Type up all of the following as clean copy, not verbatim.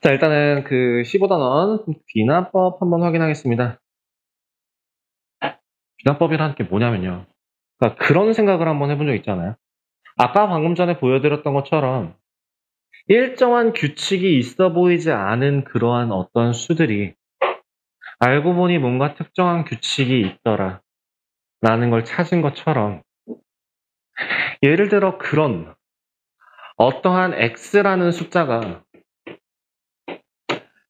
자, 일단은 그 15단원 귀납법 한번 확인하겠습니다. 귀납법이라는 게 뭐냐면요. 그러니까 그런 생각을 한번 해본 적 있잖아요. 아까 방금 전에 보여드렸던 것처럼 일정한 규칙이 있어 보이지 않은 그러한 어떤 수들이 알고 보니 뭔가 특정한 규칙이 있더라 라는 걸 찾은 것처럼, 예를 들어 그런 어떠한 x라는 숫자가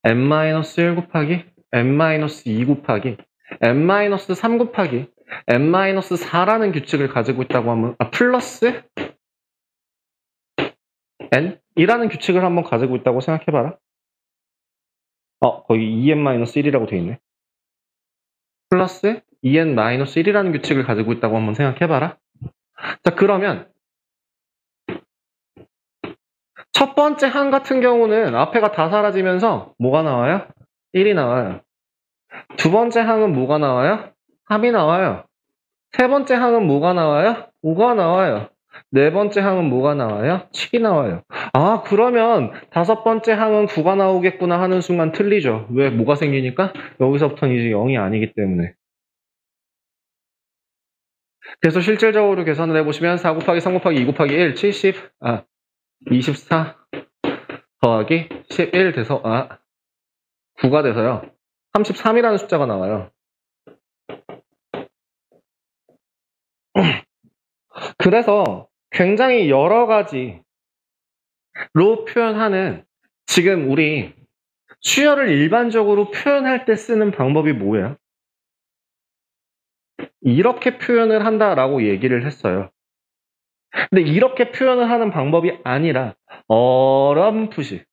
n-1 곱하기 n-2 곱하기 n-3 곱하기 n-4라는 규칙을 가지고 있다고 하면, 플러스 n? 이라는 규칙을 한번 가지고 있다고 생각해봐라. 거기 2n-1이라고 돼 있네. 플러스 2n-1이라는 규칙을 가지고 있다고 한번 생각해봐라. 자, 그러면 첫 번째 항 같은 경우는 앞에가 다 사라지면서 뭐가 나와요? 1이 나와요. 두 번째 항은 뭐가 나와요? 3이 나와요. 세 번째 항은 뭐가 나와요? 5가 나와요. 네 번째 항은 뭐가 나와요? 7이 나와요. 아, 그러면 다섯 번째 항은 9가 나오겠구나 하는 순간 틀리죠. 왜? 뭐가 생기니까? 여기서부터는 이제 0이 아니기 때문에. 그래서 실질적으로 계산을 해보시면 4 곱하기 3 곱하기 2 곱하기 1, 24 더하기 11 돼서 9가 돼서요. 33이라는 숫자가 나와요. 그래서 굉장히 여러 가지로 표현하는, 지금 우리 수열을 일반적으로 표현할 때 쓰는 방법이 뭐예요? 이렇게 표현을 한다라고 얘기를 했어요. 근데 이렇게 표현을 하는 방법이 아니라 어렴풋이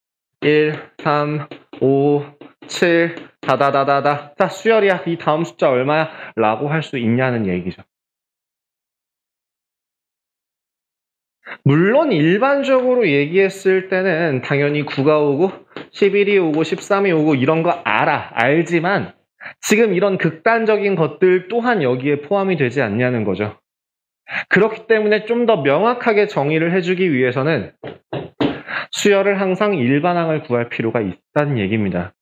1, 3, 5, 7, 다다다다다. 자, 수열이야. 이 다음 숫자 얼마야? 라고 할 수 있냐는 얘기죠. 물론 일반적으로 얘기했을 때는 당연히 9가 오고 11이 오고 13이 오고 이런 거 알지만 지금 이런 극단적인 것들 또한 여기에 포함이 되지 않냐는 거죠. 그렇기 때문에 좀 더 명확하게 정의를 해주기 위해서는 수열을 항상 일반항을 구할 필요가 있다는 얘기입니다.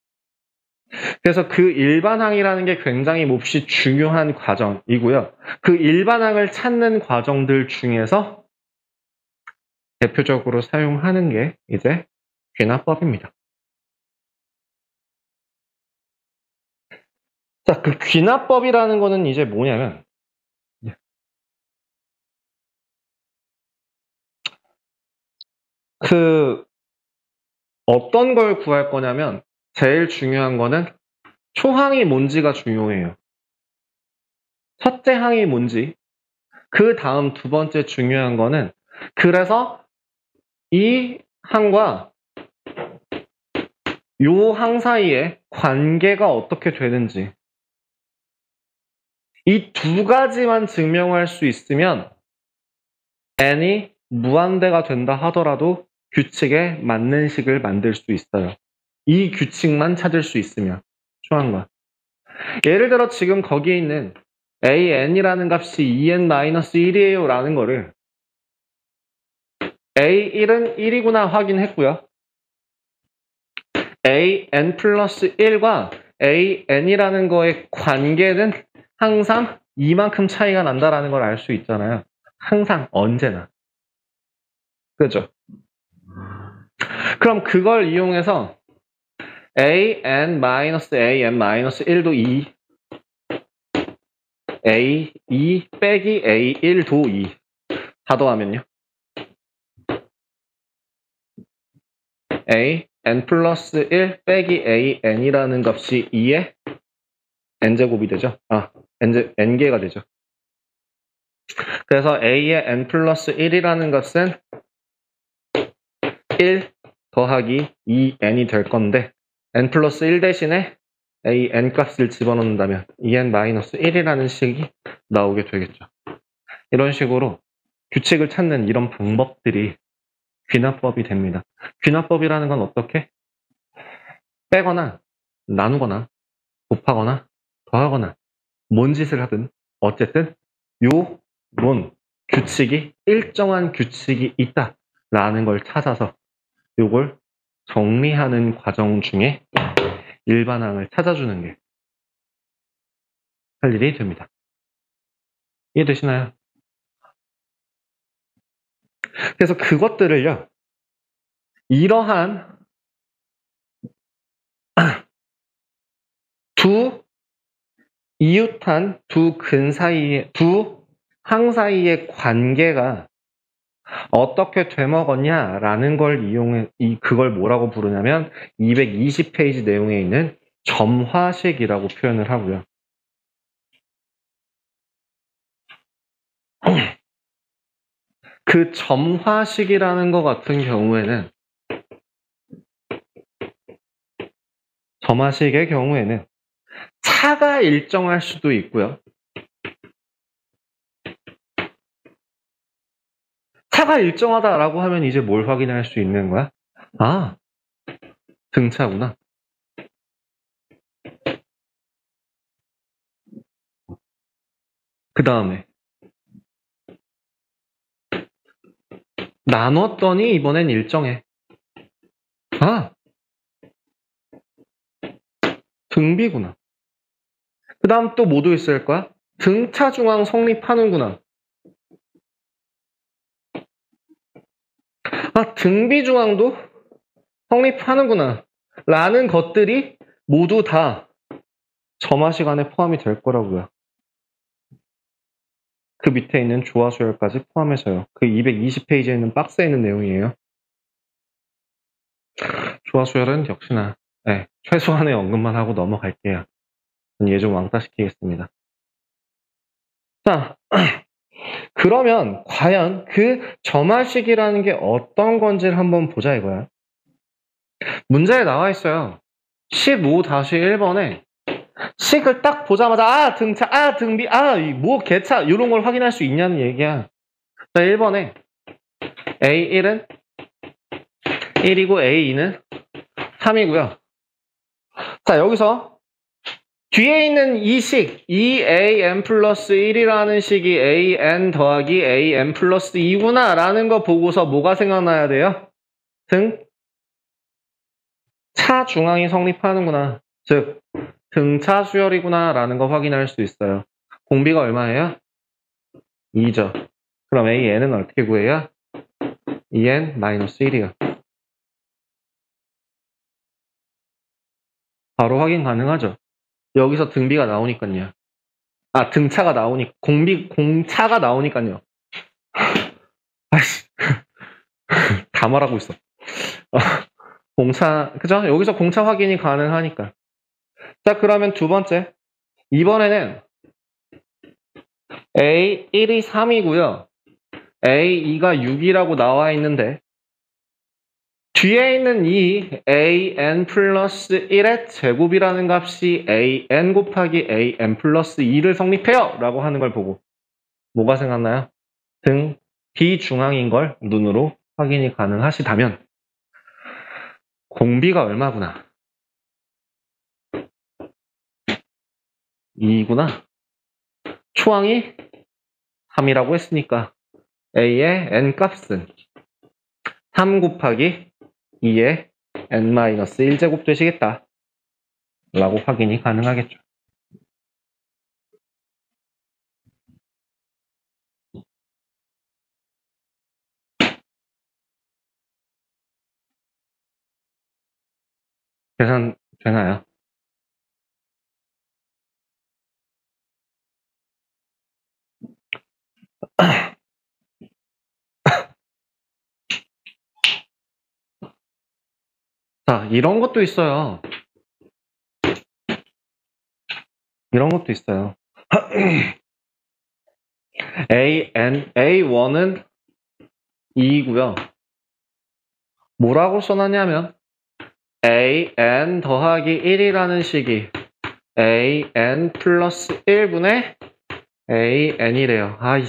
그래서 그 일반항이라는 게 굉장히 몹시 중요한 과정이고요. 그 일반항을 찾는 과정들 중에서 대표적으로 사용하는 게 이제 귀납법입니다. 자, 그 귀납법이라는 거는 이제 뭐냐면, 어떤 걸 구할 거냐면 제일 중요한 거는 초항이 뭔지가 중요해요. 첫째 항이 뭔지, 그 다음 두 번째 중요한 거는, 그래서 이 항과 요 항 사이에 관계가 어떻게 되는지, 이 두 가지만 증명할 수 있으면 n이 무한대가 된다 하더라도 규칙에 맞는 식을 만들 수 있어요. 이 규칙만 찾을 수 있으면, 초항과. 예를 들어 지금 거기에 있는 an이라는 값이 2n-1이에요 라는 거를 a1은 1이구나 확인했고요. an 플러스 1과 an이라는 거의 관계는 항상 이만큼 차이가 난다라는 걸 알 수 있잖아요. 항상, 언제나. 그죠? 그럼 그걸 이용해서 an-am-1도 2, a2 빼기 a1도 2 다 더하면요. an 플러스 1 빼기 an이라는 값이 2의 n제곱이 되죠. n개가 되죠. 그래서 a의 n 플러스 1이라는 값은 1 더하기 2n이 될 건데, n 플러스 1 대신에 a n 값을 집어넣는다면 2n-1이라는 식이 나오게 되겠죠. 이런 식으로 규칙을 찾는 이런 방법들이 귀납법이 됩니다. 귀납법이라는 건 어떻게? 빼거나 나누거나 곱하거나 더하거나 뭔 짓을 하든 어쨌든 요런 규칙이, 일정한 규칙이 있다라는 걸 찾아서 요걸 정리하는 과정 중에 일반항을 찾아주는 게 할 일이 됩니다. 이해되시나요? 그래서 그것들을요, 이러한 두 이웃한 두 근 사이의, 두 항 사이의 관계가 어떻게 되먹었냐라는 걸 그걸 뭐라고 부르냐면 220페이지 내용에 있는 점화식이라고 표현을 하고요. 그 점화식이라는 것 같은 경우에는, 점화식의 경우에는 차가 일정할 수도 있고요. 차가 일정하다라고 하면 이제 뭘 확인할 수 있는 거야? 아, 등차구나. 그 다음에 나눴더니 이번엔 일정해. 아, 등비구나. 그 다음 또 뭐도 있을 거야? 등차 중앙 성립하는구나. 아, 등비 중앙도 성립하는구나. 라는 것들이 모두 다 점화식 안에 포함이 될 거라고요. 그 밑에 있는 조화수열까지 포함해서요. 그 220페이지에 있는 박스에 있는 내용이에요. 조화수열은 역시나 네, 최소한의 언급만 하고 넘어갈게요. 얘 좀 왕따시키겠습니다. 자, 그러면 과연 그 점화식이라는 게 어떤 건지를 한번 보자 이거야. 문제에 나와 있어요. 15-1번에 식을 딱 보자마자 아 등차, 아 등비, 아 뭐 개차 이런 걸 확인할 수 있냐는 얘기야. 자, 1번에 A1은 1이고 A2는 3이고요. 자, 여기서 뒤에 있는 이 식, 2an 플러스 1이라는 식이 an 더하기 an 플러스 2구나 라는 거 보고서 뭐가 생각나야 돼요? 차 중앙이 성립하는구나. 즉 등차 수열이구나 라는 거 확인할 수 있어요. 공비가 얼마예요? 2죠. 그럼 an은 어떻게 구해요? 2n-1이요. 바로 확인 가능하죠. 여기서 등비가 나오니까요. 아, 등차가 나오니까, 공차가 나오니까요. 아이씨, 다 말하고 있어. 공차, 그죠? 여기서 공차 확인이 가능하니까. 자, 그러면 두 번째. 이번에는 A1이 3이고요. A2가 6이라고 나와 있는데, 뒤에 있는 이 an 플러스 1의 제곱이라는 값이 an 곱하기 an 플러스 2를 성립해요! 라고 하는 걸 보고 뭐가 생각나요? 등 비중앙인 걸 눈으로 확인이 가능하시다면 공비가 얼마구나? 2구나. 초항이 3이라고 했으니까 a의 n 값은 3 곱하기 2의 n-1제곱 되시겠다. 라고 확인이 가능하겠죠. 계산 되나요? 자, 이런 것도 있어요. 이런 것도 있어요. A1은 2이고요. 뭐라고 써놨냐면 an 더하기 1이라는 식이 an 플러스 1분의 an이래요. 아이,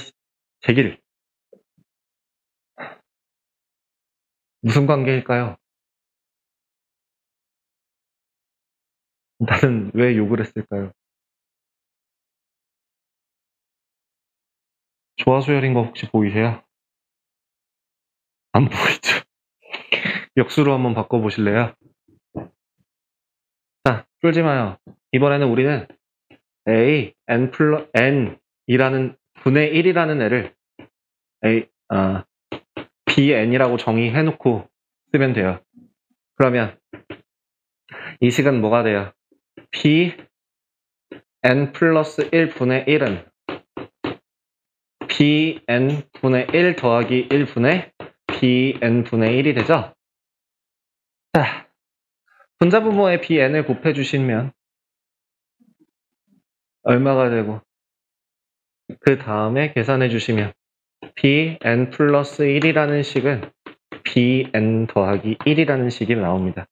제길. 무슨 관계일까요? 나는 왜 욕을 했을까요? 조화수열인 거 혹시 보이세요? 안 보이죠? 역수로 한번 바꿔보실래요? 자, 쫄지 마요. 이번에는 우리는 a n 플러 n이라는 분의 1이라는 애를 bn이라고 정의해놓고 쓰면 돼요. 그러면 이 식은 뭐가 돼요? bn 플러스 1분의 1은 bn 분의 1 더하기 1분의 bn 분의 1이 되죠? 자, 분자분모의 bn을 곱해주시면 얼마가 되고 그 다음에 계산해 주시면 bn 플러스 1이라는 식은 bn 더하기 1이라는 식이 나옵니다.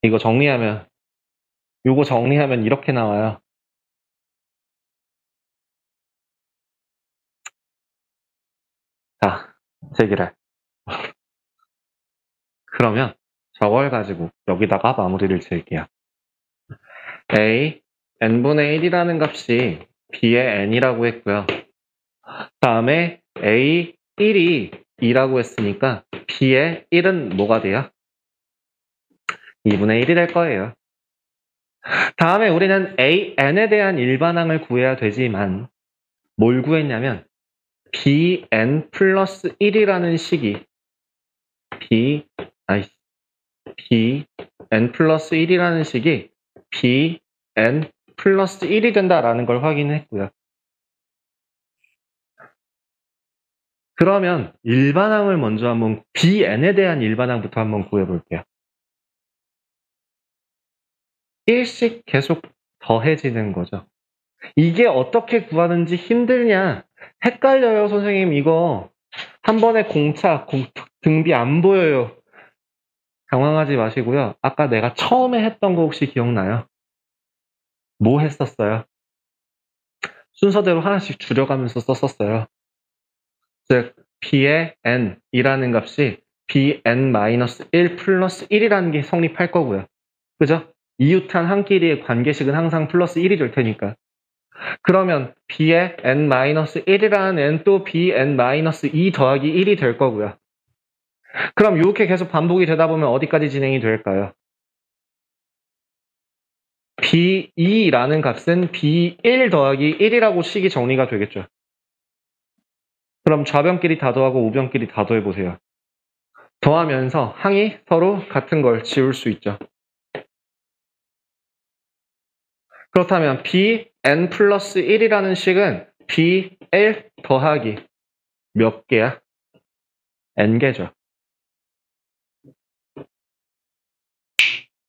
이거 정리하면 요거 정리하면 이렇게 나와요. 자, 제기를. 그러면 저걸 가지고 여기다가 마무리를 지을게요. a n분의 1이라는 값이 b의 n이라고 했고요. 다음에 a 1이 2라고 했으니까 b의 1은 뭐가 돼요? 2분의 1이 될 거예요. 다음에 우리는 an에 대한 일반항을 구해야 되지만 뭘 구했냐면 bn 플러스 1이라는 식이 bn 플러스 1이라는 식이 bn 플러스 1이 된다라는 걸 확인했고요. 그러면 일반항을 먼저 한번 bn에 대한 일반항부터 한번 구해볼게요. 1씩 계속 더해지는 거죠. 이게 어떻게 구하는지 힘들냐? 헷갈려요, 선생님. 이거 한 번에 공차, 등비 안 보여요. 당황하지 마시고요. 아까 내가 처음에 했던 거 혹시 기억나요? 뭐 했었어요? 순서대로 하나씩 줄여가면서 썼었어요. 즉, b의 n이라는 값이 bn-1 플러스 1이라는 게 성립할 거고요. 그죠? 이웃한 한 끼리의 관계식은 항상 플러스 1이 될 테니까. 그러면 b의 n-1이라는 n 또 bn-2 더하기 1이 될 거고요. 그럼 이렇게 계속 반복이 되다 보면 어디까지 진행이 될까요? b2라는 값은 b1 더하기 1이라고 식이 정리가 되겠죠. 그럼 좌변끼리 다 더하고 우변끼리 다 더해보세요. 더하면서 항이 서로 같은 걸 지울 수 있죠. 그렇다면 bn 플러스 1이라는 식은 bl 더하기 몇 개야? n개죠.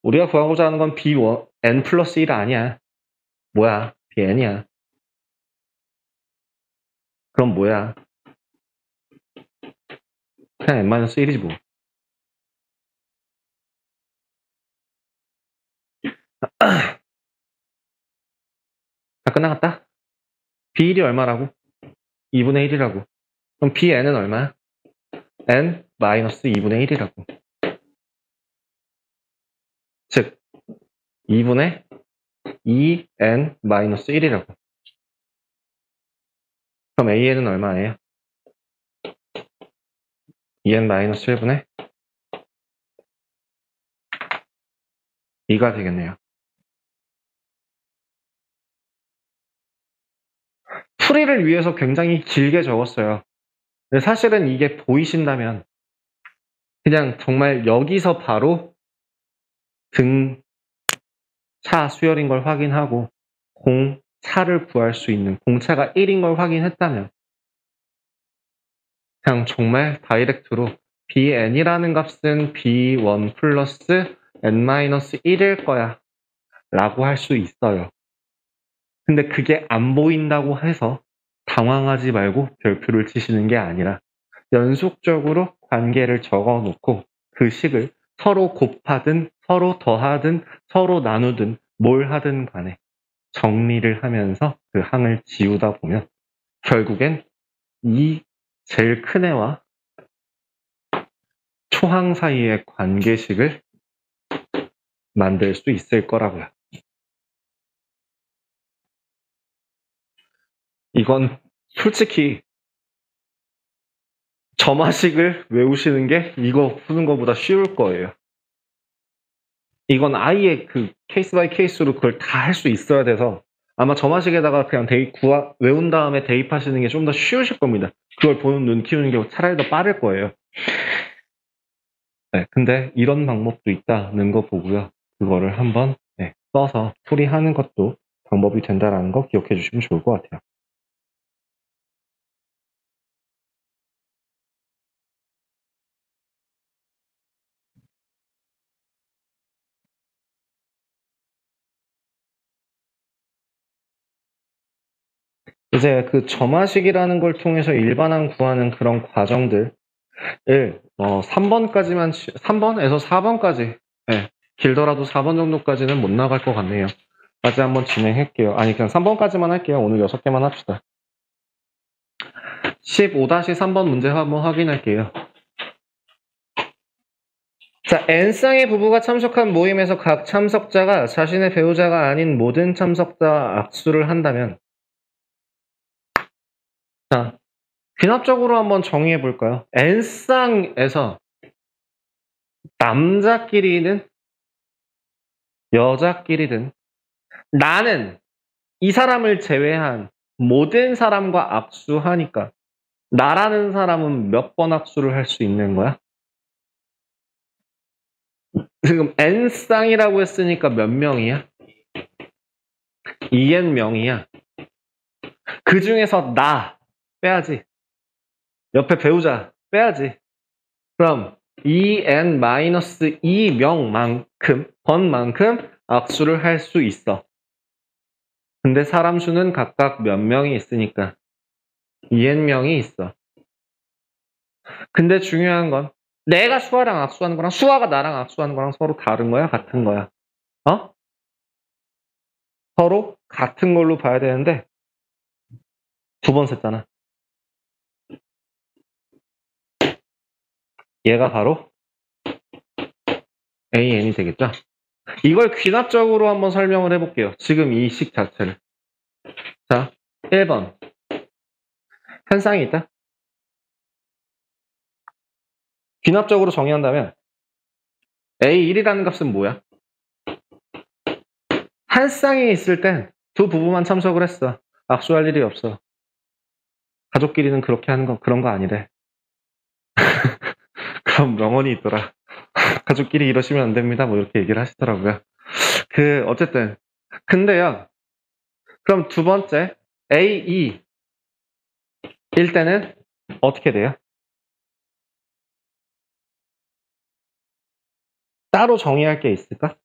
우리가 구하고자 하는 건 n 플러스 1 아니야. 뭐야? bn이야. 그럼 뭐야? 그냥 n-1이지 뭐. 다 끝나갔다? b1이 얼마라고? 2분의 1이라고. 그럼 bn은 얼마야? n-2분의 1이라고. 즉 2분의 2n-1이라고. 그럼 an은 얼마예요? 2n-1분의 2가 되겠네요. 풀이를 위해서 굉장히 길게 적었어요. 근데 사실은 이게 보이신다면 그냥 정말 여기서 바로 등차 수열인 걸 확인하고 공차를 구할 수 있는 공차가 1인 걸 확인했다면 그냥 정말 다이렉트로 bn이라는 값은 b1 플러스 n-1일 거야 라고 할 수 있어요. 근데 그게 안 보인다고 해서 당황하지 말고 별표를 치시는 게 아니라 연속적으로 관계를 적어 놓고 그 식을 서로 곱하든 서로 더하든 서로 나누든 뭘 하든 간에 정리를 하면서 그 항을 지우다 보면 결국엔 이 제일 큰 애와 초항 사이의 관계식을 만들 수 있을 거라고요. 이건 솔직히 점화식을 외우시는 게 이거 푸는 것보다 쉬울 거예요. 이건 아예 그 케이스 바이 케이스로 그걸 다 할 수 있어야 돼서 아마 점화식에다가 그냥 외운 다음에 대입하시는 게 좀 더 쉬우실 겁니다. 그걸 보는 눈 키우는 게 차라리 더 빠를 거예요. 네, 근데 이런 방법도 있다는 거 보고요. 그거를 한번 써서 풀이하는 것도 방법이 된다는 거 기억해 주시면 좋을 것 같아요. 이제 그 점화식이라는 걸 통해서 일반항 구하는 그런 과정들을 3번까지만 3번에서 4번까지 길더라도 4번 정도까지는 못 나갈 것 같네요. 까지 한번 진행할게요. 아니 그냥 3번까지만 할게요. 오늘 6개만 합시다. 15-3번 문제 한번 확인할게요. 자, N쌍의 부부가 참석한 모임에서 각 참석자가 자신의 배우자가 아닌 모든 참석자와 악수를 한다면 자, 귀납적으로 한번 정의해 볼까요? N쌍에서 남자끼리든 여자끼리든 나는 이 사람을 제외한 모든 사람과 악수하니까 나라는 사람은 몇 번 악수를 할 수 있는 거야? 지금 N쌍이라고 했으니까 몇 명이야? N명이야. 그 중에서 나 빼야지. 옆에 배우자 빼야지. 그럼 N-2명만큼 번만큼 악수를 할 수 있어. 근데 사람 수는 각각 몇 명이 있으니까 N명이 있어. 근데 중요한 건 내가 수아랑 악수하는 거랑 수아가 나랑 악수하는 거랑 서로 다른 거야? 같은 거야? 서로 같은 걸로 봐야 되는데 두 번 셌잖아. 얘가 바로 AN이 되겠죠? 이걸 귀납적으로 한번 설명을 해볼게요. 지금 이 식 자체를. 자, 1번. 한 쌍이 있다. 귀납적으로 정의한다면 A1이라는 값은 뭐야? 한 쌍이 있을 땐 두 부부만 참석을 했어. 악수할 일이 없어. 가족끼리는 그렇게 하는 거 그런 거 아니래. 그럼 명언이 있더라. 가족끼리 이러시면 안 됩니다. 뭐 이렇게 얘기를 하시더라고요. 어쨌든 근데요. 그럼 두 번째 A2일 때는 어떻게 돼요? 따로 정의할 게 있을까?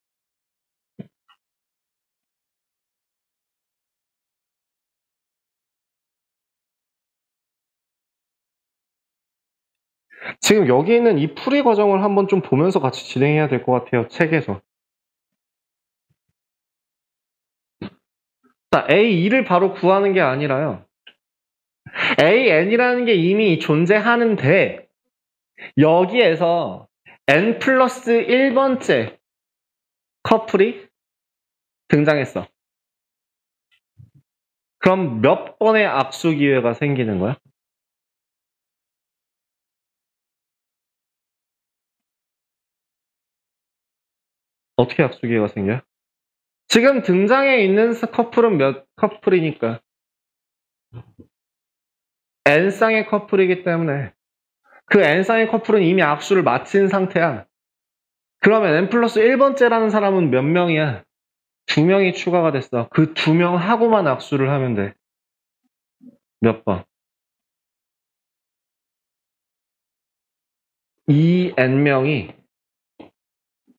지금 여기 있는 이 풀이 과정을 한번 좀 보면서 같이 진행해야 될 것 같아요. 책에서. 자, A2를 바로 구하는 게 아니라요. AN이라는 게 이미 존재하는데 여기에서 N 플러스 1번째 커플이 등장했어. 그럼 몇 번의 악수 기회가 생기는 거야? 어떻게 악수 기회가 생겨요? 지금 등장해 있는 커플은 몇 커플이니까 N쌍의 커플이기 때문에 그 N쌍의 커플은 이미 악수를 마친 상태야. 그러면 N 플러스 1번째라는 사람은 몇 명이야? 2명이 추가가 됐어. 그 2명하고만 악수를 하면 돼. 몇 번? 이 N명이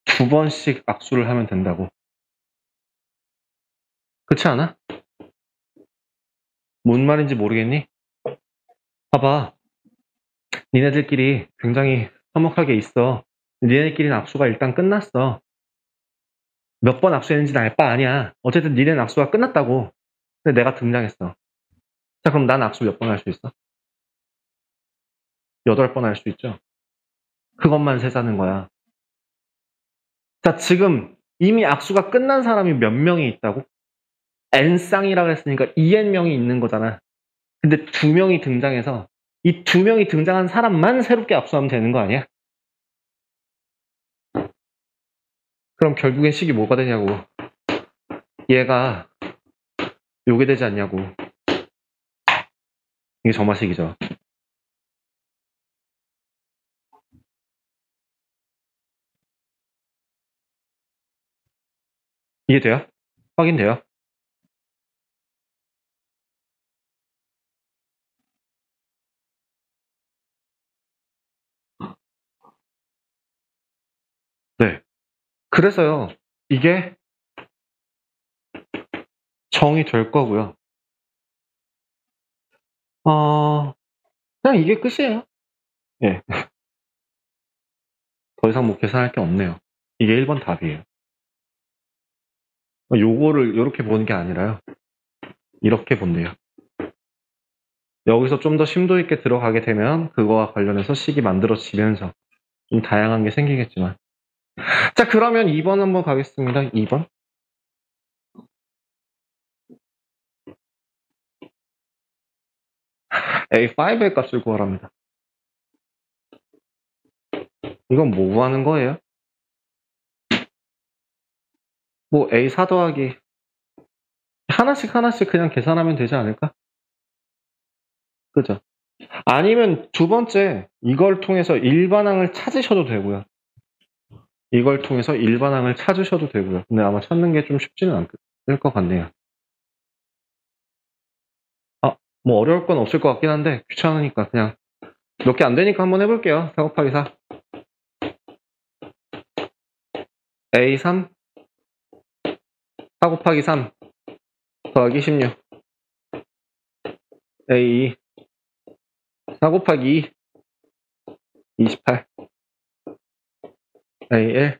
2번씩 악수를 하면 된다고. 그렇지 않아? 뭔 말인지 모르겠니? 봐봐. 니네들끼리 굉장히 화목하게 있어. 니네들끼리는 악수가 일단 끝났어. 몇 번 악수했는지는 알 바 아니야. 어쨌든 니네는 악수가 끝났다고. 근데 내가 등장했어. 자, 그럼 난 악수 몇 번 할 수 있어? 8번 할 수 있죠? 그것만 세자는 거야. 자, 지금 이미 악수가 끝난 사람이 몇 명이 있다고? N쌍이라고 했으니까 2N명이 있는 거잖아. 근데 2명이 등장해서 이 두 명이 등장한 사람만 새롭게 압수하면 되는 거 아니야? 그럼 결국엔 식이 뭐가 되냐고. 얘가 요게 되지 않냐고. 이게 점화식이죠. 이해돼요? 확인돼요? 네. 그래서요. 이게 정이 될 거고요. 그냥 이게 끝이에요. 예. 더 이상 뭐 계산할 게 없네요. 이게 1번 답이에요. 요거를 이렇게 보는 게 아니라요. 이렇게 본대요. 여기서 좀 더 심도 있게 들어가게 되면 그거와 관련해서 식이 만들어지면서 좀 다양한 게 생기겠지만. 자, 그러면 2번 한번 가겠습니다. 2번. A5의 값을 구하랍니다. 이건 뭐 하는 거예요? 뭐 A4 더하기 하나씩 그냥 계산하면 되지 않을까? 그죠? 아니면 두 번째, 이걸 통해서 일반항을 찾으셔도 되고요. 이걸 통해서 일반항을 찾으셔도 되고요. 근데 아마 찾는 게 좀 쉽지는 않을 것 같네요. 뭐 어려울 건 없을 것 같긴 한데 귀찮으니까 그냥 몇 개 안 되니까 한번 해볼게요. 4 곱하기 4 A3 4 곱하기 3 더하기 16 A2 4 곱하기 2 28 A1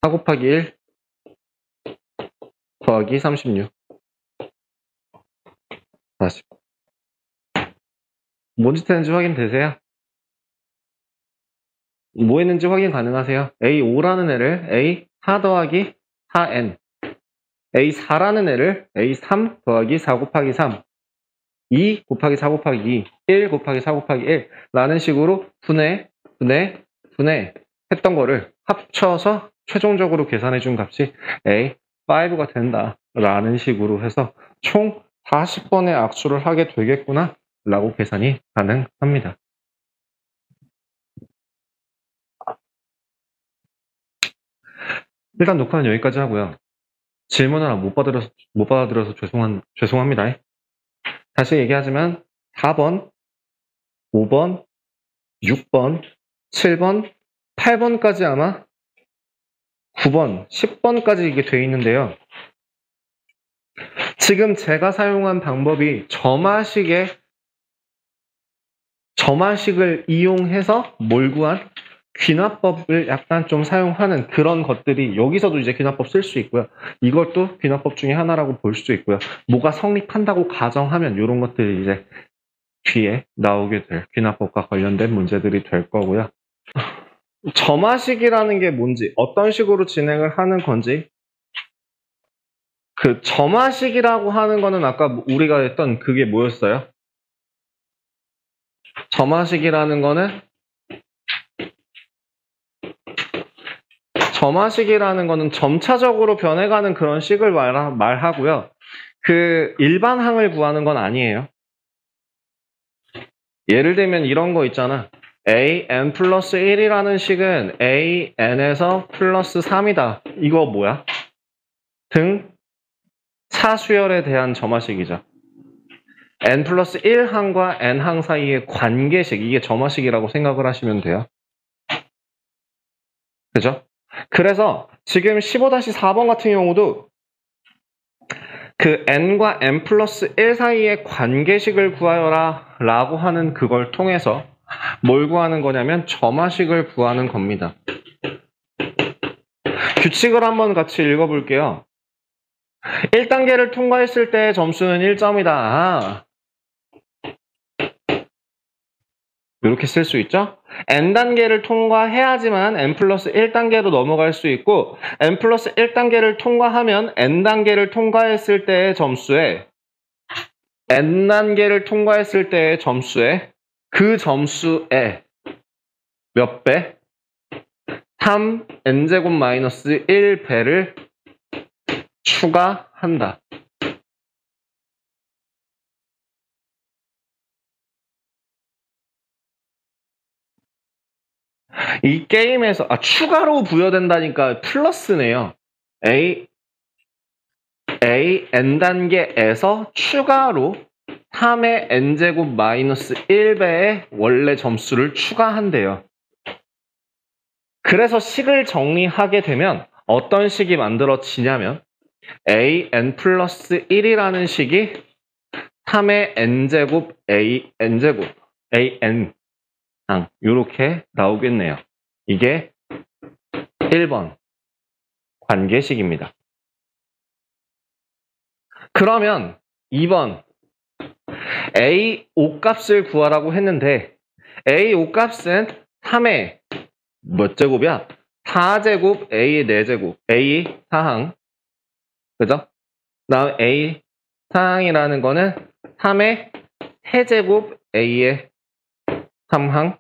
4 곱하기 1 더하기 36 40 뭔 짓 했는지 확인되세요? 뭐 했는지 확인 가능하세요? A5라는 애를 A4 더하기 4N A4라는 애를 A3 더하기 4 곱하기 3 2 곱하기 4 곱하기 2 1 곱하기 4 곱하기 1 라는 식으로 분해 했던 거를 합쳐서 최종적으로 계산해 준 값이 A5가 된다 라는 식으로 해서 총 40번의 악수를 하게 되겠구나 라고 계산이 가능합니다. 일단 녹화는 여기까지 하고요. 질문을 못 받아들여서 죄송합니다. 다시 얘기하자면 4번, 5번, 6번, 7번, 8번까지 아마 9번, 10번까지 이게 돼 있는데요. 지금 제가 사용한 방법이 점화식을 이용해서 몰구한 귀납법을 약간 좀 사용하는 그런 것들이 여기서도 이제 귀납법 쓸 수 있고요. 이것도 귀납법 중에 하나라고 볼 수 있고요. 뭐가 성립한다고 가정하면 이런 것들이 이제 뒤에 나오게 될 귀납법과 관련된 문제들이 될 거고요. 점화식이라는 게 뭔지, 어떤 식으로 진행을 하는 건지, 그 점화식이라고 하는 거는 아까 우리가 했던 그게 뭐였어요? 점화식이라는 거는 점차적으로 변해가는 그런 식을 말하고요. 그 일반항을 구하는 건 아니에요. 예를 들면 이런 거 있잖아. an 플러스 1이라는 식은 an에서 플러스 3이다. 이거 뭐야? 등 차수열에 대한 점화식이죠. n 플러스 1항과 n항 사이의 관계식, 이게 점화식이라고 생각을 하시면 돼요. 그죠? 그래서 지금 15-4번 같은 경우도 그 n과 n 플러스 1 사이의 관계식을 구하여라 라고 하는 그걸 통해서 뭘 구하는 거냐면 점화식을 구하는 겁니다. 규칙을 한번 같이 읽어볼게요. 1단계를 통과했을 때 점수는 1점이다. 이렇게 쓸 수 있죠? n단계를 통과해야지만 n 플러스 1단계로 넘어갈 수 있고 n 플러스 1단계를 통과하면 n단계를 통과했을 때의 점수에 n단계를 통과했을 때의 점수에 그 점수에 몇 배? 3n제곱 마이너스 1배를 추가한다. 이 게임에서 추가로 부여된다니까 플러스네요. n단계에서 추가로 3의 n제곱 마이너스 1배의 원래 점수를 추가한대요. 그래서 식을 정리하게 되면 어떤 식이 만들어지냐면 an 플러스 1이라는 식이 3의 n제곱 n제곱 an 이렇게 나오겠네요. 이게 1번 관계식입니다. 그러면 2번 a 5값을 구하라고 했는데 a 5값은 3의 몇 제곱이야? 4제곱 a의 4제곱 a 4항 그죠? 다음 a 4항이라는 거는 3의 세제곱 a의 3항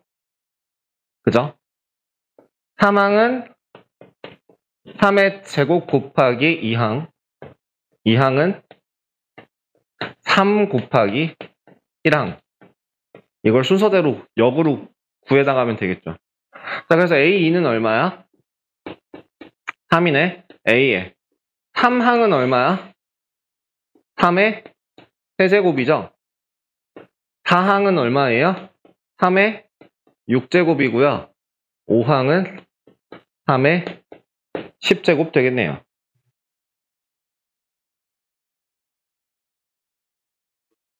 그죠? 3항은 3의 제곱 곱하기 2항 2항은 3 곱하기 1항 이걸 순서대로 역으로 구해나가면 되겠죠. 자, 그래서 A2는 얼마야? 3이네. A에 3항은 얼마야? 3의 세제곱이죠. 4항은 얼마예요? 3의 6제곱이고요. 5항은 3의 10제곱 되겠네요.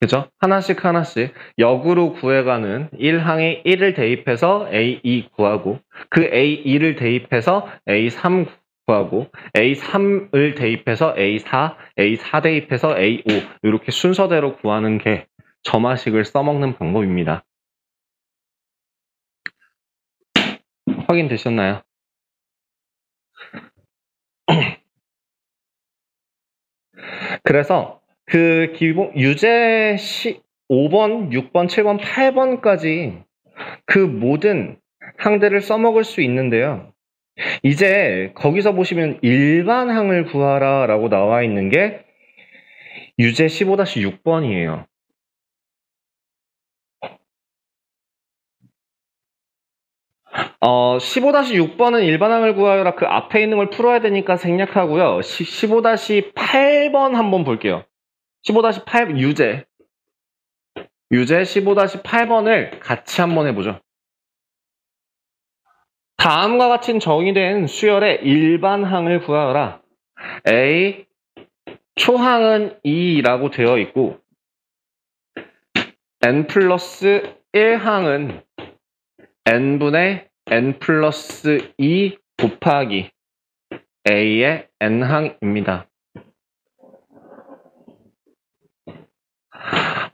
그죠? 하나씩 하나씩 역으로 구해가는 1항에 1을 대입해서 A2 구하고 그 A2를 대입해서 A3 구하고 A3을 대입해서 A4, A4 대입해서 A5 이렇게 순서대로 구하는 게 점화식을 써먹는 방법입니다. 확인되셨나요? 그래서 그 기본 유제 5번, 6번, 7번, 8번까지 그 모든 항들을 써먹을 수 있는데요. 이제 거기서 보시면 일반항을 구하라 라고 나와 있는 게 유제 15-6번이에요. 어, 15-6번은 일반항을 구하라 그 앞에 있는 걸 풀어야 되니까 생략하고요. 15-8번 한번 볼게요. 15-8 유제 15-8번을 같이 한번 해보죠. 다음과 같이 정의된 수열의 일반항을 구하라. A 초항은 2라고 되어 있고 n 플러스 1항은 n분의 n 플러스 2 곱하기 A의 n항입니다.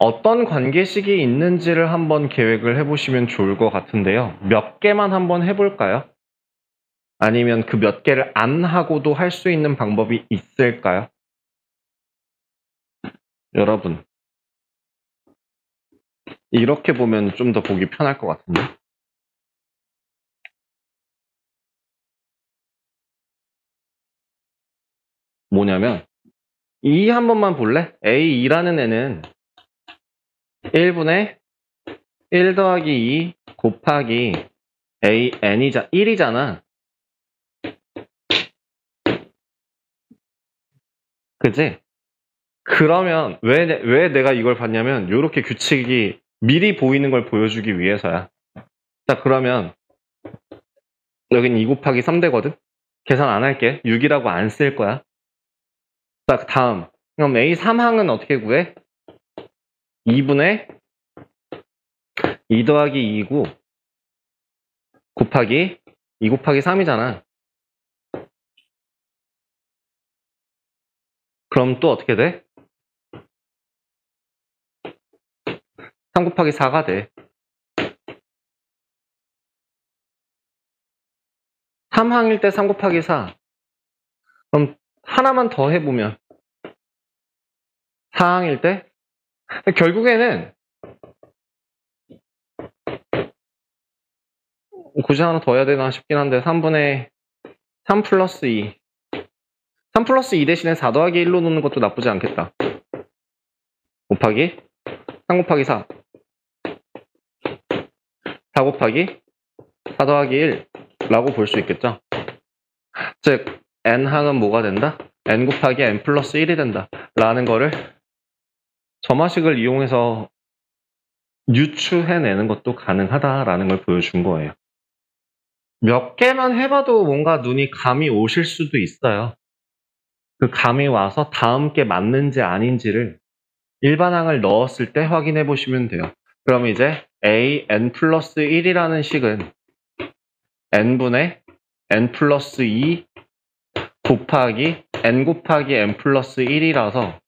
어떤 관계식이 있는지를 한번 계획을 해보시면 좋을 것 같은데요. 몇 개만 한번 해볼까요? 아니면 그 몇 개를 안 하고도 할 수 있는 방법이 있을까요? 여러분, 이렇게 보면 좀 더 보기 편할 것 같은데. 뭐냐면 이 한 번만 볼래? A2라는 애는 1분의 1 더하기 2 곱하기 AN이자 1이잖아. 그지? 그러면 왜 내가 이걸 봤냐면 이렇게 규칙이 미리 보이는 걸 보여주기 위해서야. 자, 그러면 여긴 2 곱하기 3 되거든? 계산 안 할게. 6이라고 안 쓸 거야. 자, 다음. 그럼 A3항은 어떻게 구해? 2분의 2 더하기 2고 곱하기 2 곱하기 3이잖아. 그럼 또 어떻게 돼? 3 곱하기 4가 돼. 3항일 때 3 곱하기 4. 그럼 하나만 더 해보면 4항일 때 결국에는 굳이 하나 더 해야 되나 싶긴 한데 3분의 3 플러스 2 3 플러스 2 대신에 4 더하기 1로 놓는 것도 나쁘지 않겠다. 곱하기 3 곱하기 4 4 곱하기 4 더하기 1 라고 볼 수 있겠죠. 즉 n항은 뭐가 된다? n 곱하기 n 플러스 1이 된다 라는 거를 점화식을 이용해서 유추해내는 것도 가능하다라는 걸 보여준 거예요. 몇 개만 해봐도 뭔가 눈이 감이 오실 수도 있어요. 그 감이 와서 다음 게 맞는지 아닌지를 일반항을 넣었을 때 확인해 보시면 돼요. 그럼 이제 a n 플러스 1이라는 식은 n분의 n 플러스 2 곱하기 n 플러스 1이라서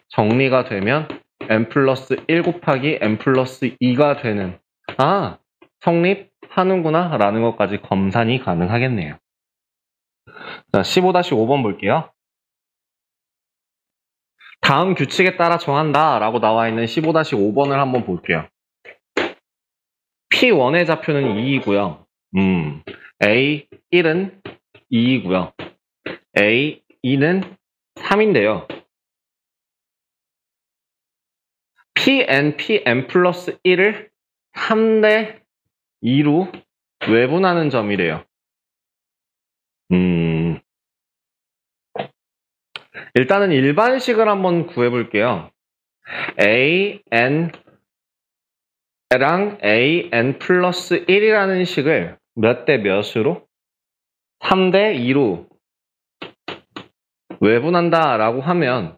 정리가 되면 n 플러스 1 곱하기 n 플러스 2가 되는 성립하는구나 라는 것까지 검산이 가능하겠네요. 자, 15-5번 볼게요. 다음 규칙에 따라 정한다 라고 나와 있는 15-5번을 한번 볼게요. P1의 좌표는 2이고요. A1은 2이고요. A2는 3인데요. Pn 플러스 1을 3대 2로 외분하는 점이래요. 일단은 일반식을 한번 구해볼게요. AN랑 AN 플러스 1이라는 식을 몇 대 몇으로? 3대 2로 외분한다 라고 하면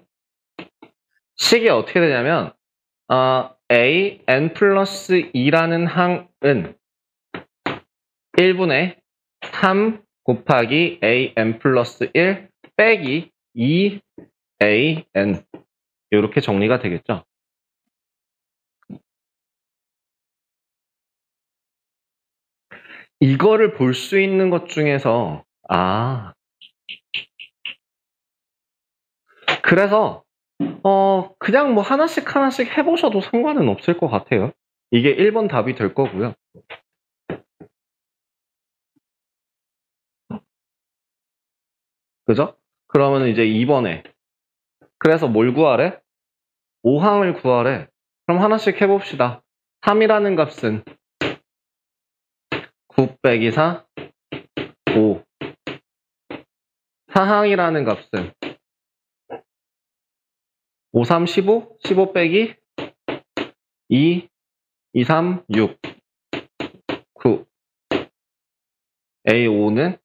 식이 어떻게 되냐면 AN 플러스 2라는 항은 1분의 3 곱하기 AN 플러스 1 빼기 2AN 이렇게 정리가 되겠죠. 이거를 볼 수 있는 것 중에서 그래서 그냥 뭐 하나씩 해보셔도 상관은 없을 것 같아요. 이게 1번 답이 될 거고요. 그죠? 그러면 이제 2번에 그래서 뭘 구하래? 5항을 구하래. 그럼 하나씩 해봅시다. 3이라는 값은 9 빼기 4, 5. 4항이라는 값은 5, 3, 15, 15 빼기 2, 2, 3, 6, 9. A5는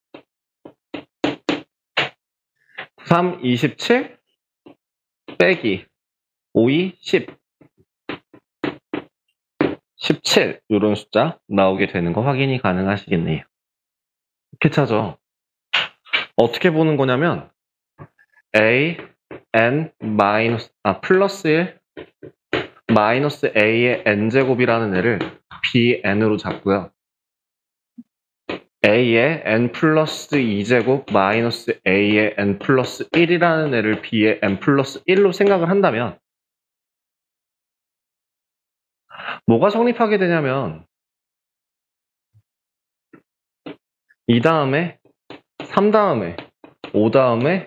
9, 3, 27 빼기 5, 2, 10. 17 이런 숫자 나오게 되는 거 확인이 가능하시겠네요. 이렇게 찾아. 어떻게 보는 거냐면 A, N, 플러스 1 마이너스 A의 N제곱이라는 애를 BN으로 잡고요. A의 N 플러스 2제곱 마이너스 A의 N 플러스 1이라는 애를 B의 N 플러스 1로 생각을 한다면 뭐가 성립하게 되냐면 2 다음에 3 다음에 5 다음에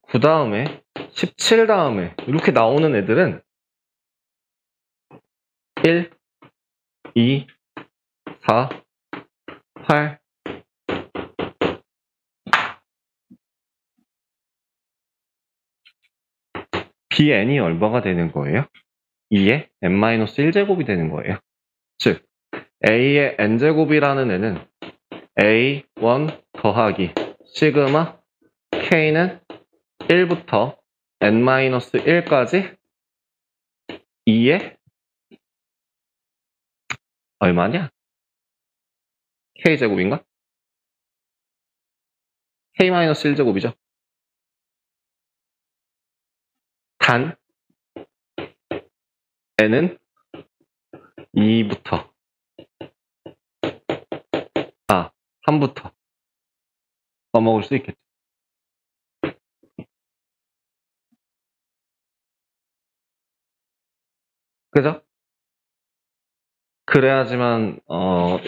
9 다음에 17 다음에 이렇게 나오는 애들은 1, 2, 4, 8, BN이 얼마가 되는 거예요? 2의 n-1제곱이 되는 거예요. 즉 A의 n제곱이라는 애는 A1 더하기 시그마 K는 1부터 n-1까지 2의 얼마냐? K제곱인가? K-1제곱이죠. 단 n은 2부터 3부터 써먹을 수 있겠죠. 그죠? 그래야지만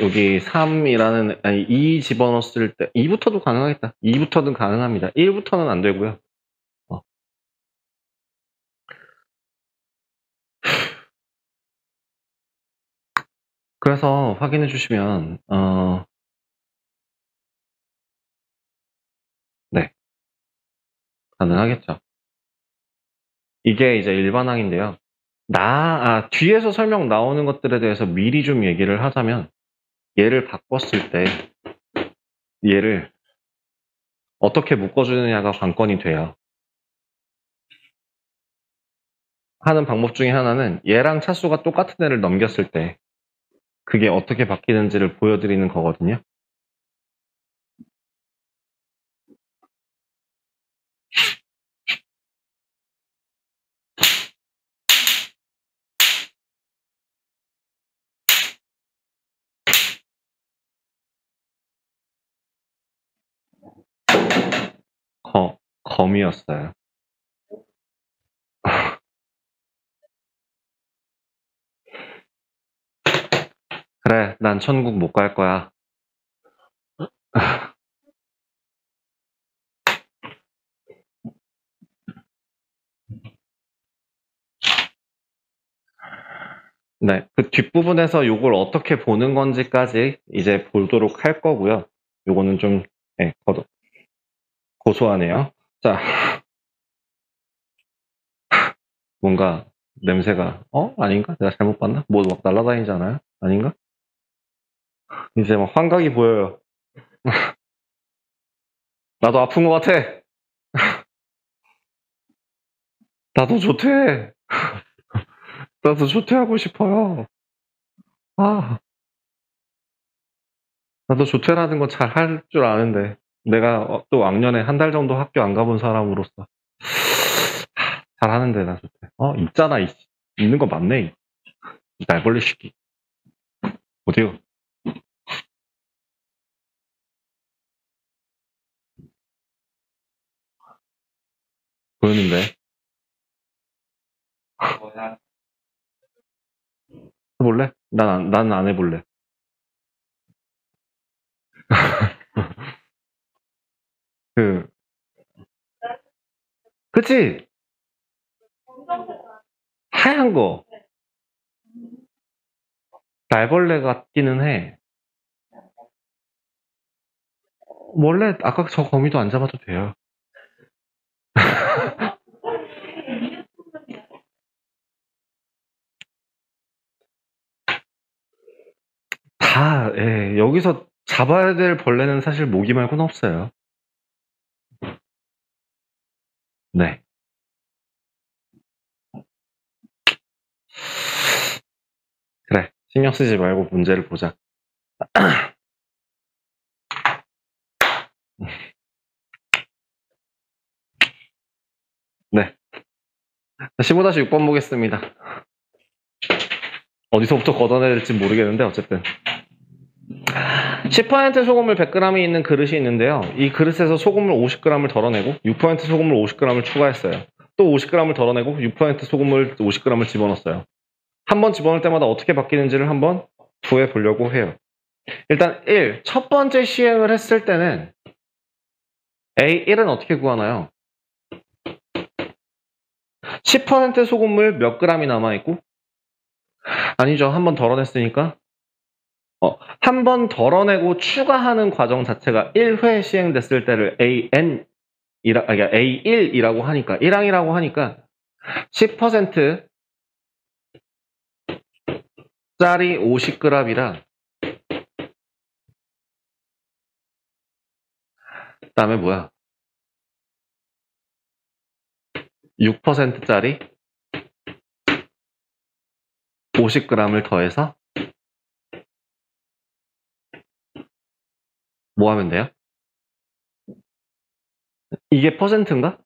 여기 3이라는 아니 2 집어넣었을 때 2부터도 가능하겠다. 2부터는 가능합니다. 1부터는 안 되고요. 그래서 확인해 주시면 네, 가능하겠죠. 이게 이제 일반항인데요. 뒤에서 설명 나오는 것들에 대해서 미리 좀 얘기를 하자면 얘를 바꿨을 때 얘를 어떻게 묶어주느냐가 관건이 돼요. 하는 방법 중에 하나는 얘랑 차수가 똑같은 애를 넘겼을 때 그게 어떻게 바뀌는지를 보여드리는 거거든요. 검이었어요. 그래, 난 천국 못 갈 거야. 네, 그 뒷부분에서 요걸 어떻게 보는 건지까지 이제 보도록 할 거고요. 요거는 좀 네, 고소하네요. 자, 뭔가 냄새가 아닌가? 내가 잘못 봤나? 뭐 막 날아다니잖아요? 아닌가? 이제 막 환각이 보여요. 나도 아픈 것 같아. 나도 조퇴. 나도 조퇴하고 싶어요. 아, 나도 조퇴라는 건 잘 할 줄 아는데 내가 또 왕년에 한 달 정도 학교 안 가본 사람으로서 잘 하는데 나 조퇴. 있잖아. 있는 거 맞네. 이 날벌레 새끼. 어디요? 보였는데. 해볼래? 난 안 해볼래. 그, 그치? 하얀 거. 날벌레 같기는 해. 원래 아까 저 거미도 안 잡아도 돼요. 예, 여기서 잡아야 될 벌레는 사실 모기 말고는 없어요. 네. 그래. 신경 쓰지 말고 문제를 보자. 네. 15-6번 보겠습니다. 어디서부터 걷어내야 될지 모르겠는데, 어쨌든. 10% 소금물 100g이 있는 그릇이 있는데요. 이 그릇에서 소금물 50g을 덜어내고 6% 소금물 50g을 추가했어요. 또 50g을 덜어내고 6% 소금물 50g을 집어넣었어요. 한 번 집어넣을 때마다 어떻게 바뀌는지를 한번 구해보려고 해요. 일단 1. 첫 번째 시행을 했을 때는 A1은 어떻게 구하나요? 10% 소금물 몇 g이 남아있고? 아니죠. 한 번 덜어냈으니까. 한 번 덜어내고 추가하는 과정 자체가 1회 시행됐을 때를 그러니까 A1이라고 하니까, 1항이라고 하니까 10% 짜리 50g이라 그다음에 뭐야? 6%짜리 50g을 더해서 뭐 하면 돼요? 이게 퍼센트인가?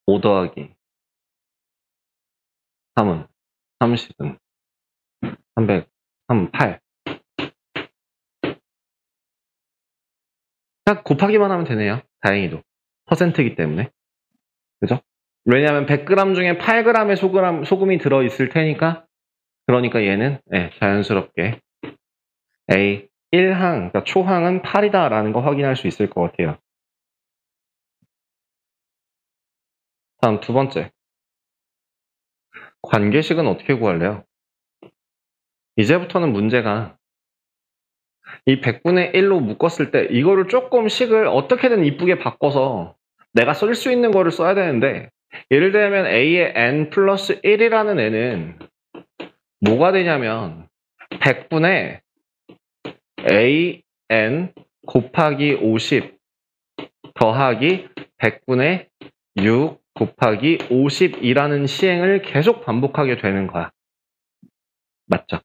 5 더하기 3은 30은 300, 8. 그냥 곱하기만 하면 되네요. 다행히도. 퍼센트이기 때문에. 그죠? 왜냐하면 100g 중에 8g의 소금이 들어있을 테니까, 그러니까 얘는 자연스럽게 A 1항, 그러니까 초항은 8이다라는 거 확인할 수 있을 것 같아요. 다음 두 번째. 관계식은 어떻게 구할래요? 이제부터는 문제가 이 100분의 1로 묶었을 때 이거를 조금 식을 어떻게든 이쁘게 바꿔서 내가 쓸 수 있는 거를 써야 되는데, 예를 들면 A의 n 플러스 1이라는 애는 뭐가 되냐면 100분의 AN 곱하기 50 더하기 100분의 6 곱하기 50이라는 시행을 계속 반복하게 되는 거야. 맞죠?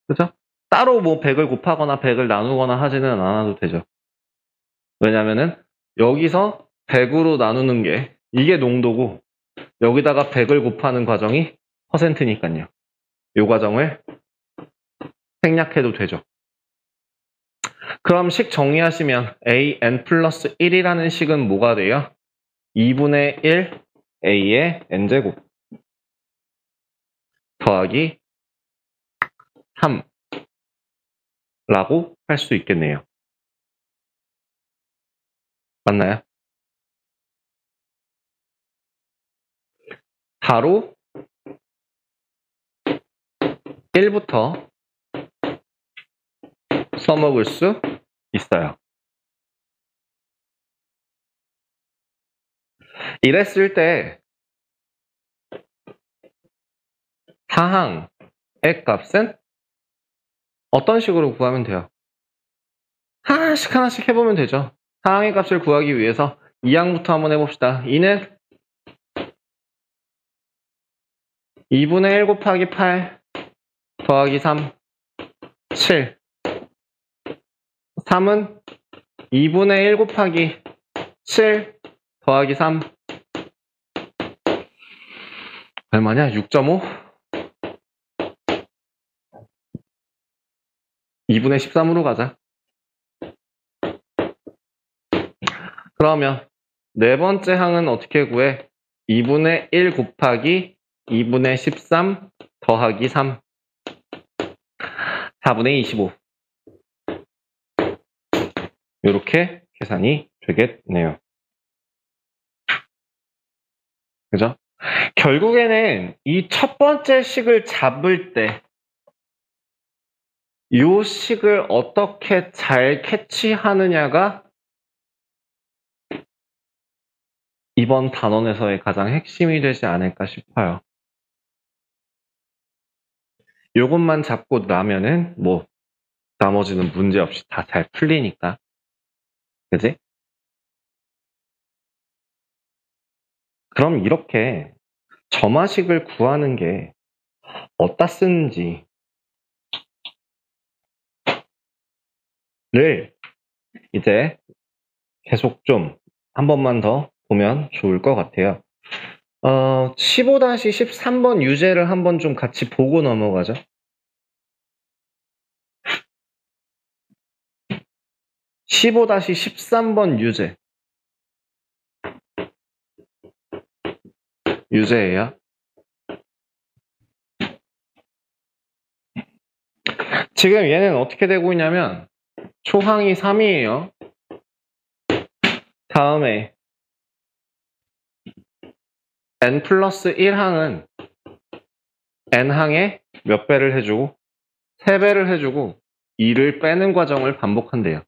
그죠? 따로 뭐 100을 곱하거나 100을 나누거나 하지는 않아도 되죠. 왜냐면은 여기서 100으로 나누는 게 이게 농도고, 여기다가 100을 곱하는 과정이 퍼센트니까요. 이 과정을 생략해도 되죠. 그럼 식 정리하시면 AN 플러스 1이라는 식은 뭐가 돼요? 2분의 1 A의 N제곱 더하기 3 라고 할 수 있겠네요. 맞나요? 바로 1부터 써먹을 수 있어요. 이랬을 때 사항의 값은 어떤 식으로 구하면 돼요? 하나씩 하나씩 해보면 되죠. 사항의 값을 구하기 위해서 2항부터 한번 해봅시다. 2는 2분의 1 곱하기 8 더하기 3 7. 3은 2분의 1 곱하기 7 더하기 3 얼마냐? 6.5? 2분의 13으로 가자. 그러면 네 번째 항은 어떻게 구해? 2분의 1 곱하기 2분의 13 더하기 3 4분의 25. 이렇게 계산이 되겠네요. 그죠? 결국에는 이 첫 번째 식을 잡을 때 이 식을 어떻게 잘 캐치하느냐가 이번 단원에서의 가장 핵심이 되지 않을까 싶어요. 요것만 잡고 나면은 뭐 나머지는 문제없이 다 잘 풀리니까. 그지? 그럼 이렇게 점화식을 구하는 게 어디다 쓰는지를 이제 계속 좀 한 번만 더 보면 좋을 것 같아요. 15-13번 유제를 한번 좀 같이 보고 넘어가죠. 15-13번 유제예요. 지금 얘는 어떻게 되고 있냐면 초항이 3이에요. 다음에 n 플러스 1항은 n항에 몇 배를 해주고 3배를 해주고 2를 빼는 과정을 반복한대요.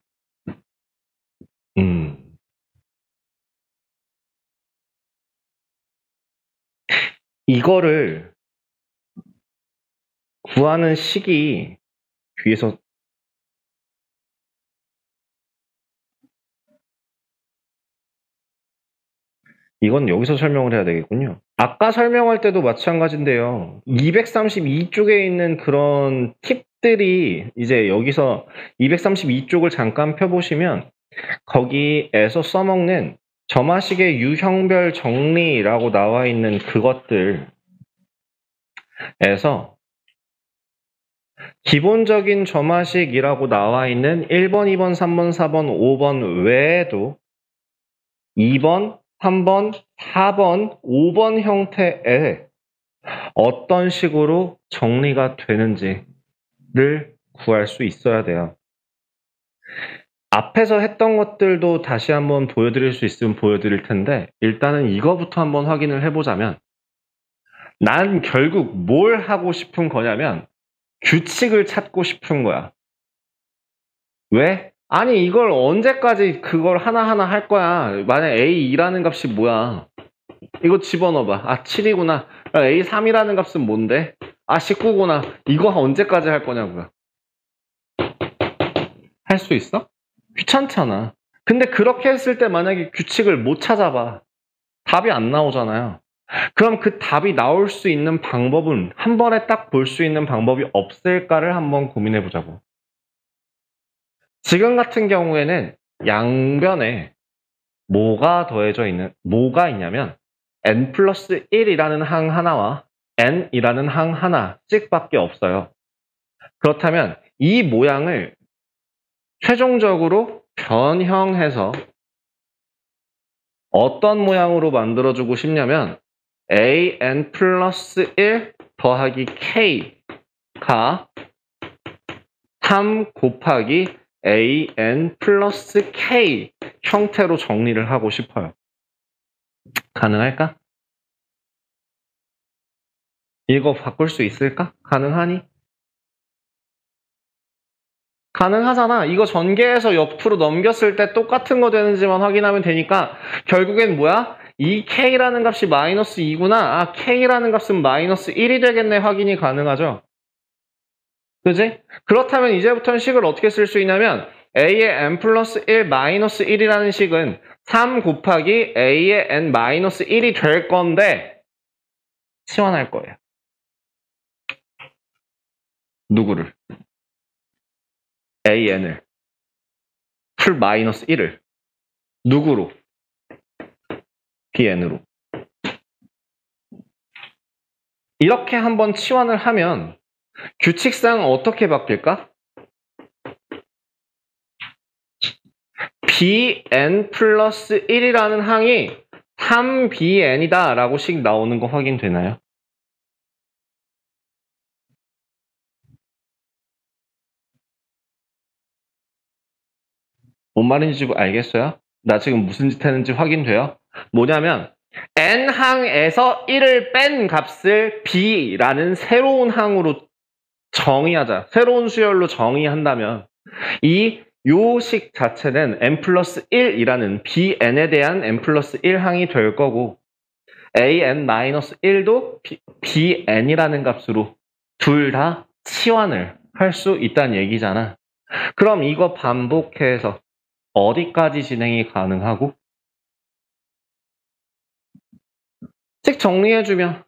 이거를 구하는 식이 뒤에서 이건 여기서 설명을 해야 되겠군요. 아까 설명할 때도 마찬가지인데요. 232쪽에 있는 그런 팁들이 이제 여기서 232쪽을 잠깐 펴보시면 거기에서 써먹는 점화식의 유형별 정리라고 나와 있는 그것들에서 기본적인 점화식이라고 나와 있는 1번, 2번, 3번, 4번, 5번 외에도 2번, 3번, 4번, 5번 형태의 어떤 식으로 정리가 되는지를 구할 수 있어야 돼요. 앞에서 했던 것들도 다시 한번 보여드릴 수 있으면 보여드릴 텐데 일단은 이거부터 한번 확인을 해보자면 난 결국 뭘 하고 싶은 거냐면 규칙을 찾고 싶은 거야. 왜? 아니 이걸 언제까지 그걸 하나하나 할 거야. 만약 A2라는 값이 뭐야? 이거 집어넣어봐. 아 7이구나. A3이라는 값은 뭔데? 아 19구나. 이거 언제까지 할 거냐고요. 할 수 있어? 귀찮잖아. 근데 그렇게 했을 때 만약에 규칙을 못 찾아봐. 답이 안 나오잖아요. 그럼 그 답이 나올 수 있는 방법은 한 번에 딱 볼 수 있는 방법이 없을까를 한번 고민해 보자고. 지금 같은 경우에는 양변에 뭐가 뭐가 있냐면 n 플러스 1이라는 항 하나와 n이라는 항 하나씩밖에 없어요. 그렇다면 이 모양을 최종적으로 변형해서 어떤 모양으로 만들어주고 싶냐면 an 플러스 1 더하기 k가 3 곱하기 an 플러스 k 형태로 정리를 하고 싶어요. 가능할까? 이거 바꿀 수 있을까? 가능하니? 가능하잖아. 이거 전개해서 옆으로 넘겼을 때 똑같은 거 되는지만 확인하면 되니까 결국엔 뭐야? 이 k라는 값이 마이너스 2구나. 아, k라는 값은 마이너스 1이 되겠네. 확인이 가능하죠? 그지? 그렇다면 이제부터는 식을 어떻게 쓸 수 있냐면 a의 n 플러스 1 마이너스 1이라는 식은 3 곱하기 a의 n 마이너스 1이 될 건데 치환할 거예요. 누구를? an을 풀 마이너스 1을 누구로? bn으로. 이렇게 한번 치환을 하면 규칙상 어떻게 바뀔까? bn 플러스 1이라는 항이 3bn이다 라고 식 나오는 거 확인되나요? 뭔 말인지 알겠어요? 나 지금 무슨 짓 했는지 확인돼요? 뭐냐면 n항에서 1을 뺀 값을 b라는 새로운 항으로 정의하자. 새로운 수열로 정의한다면 요 식 자체는 n 플러스 1이라는 bn에 대한 n 플러스 1항이 될 거고 an-1도 bn이라는 값으로 둘 다 치환을 할 수 있다는 얘기잖아. 그럼 이거 반복해서 어디까지 진행이 가능하고? 즉 정리해주면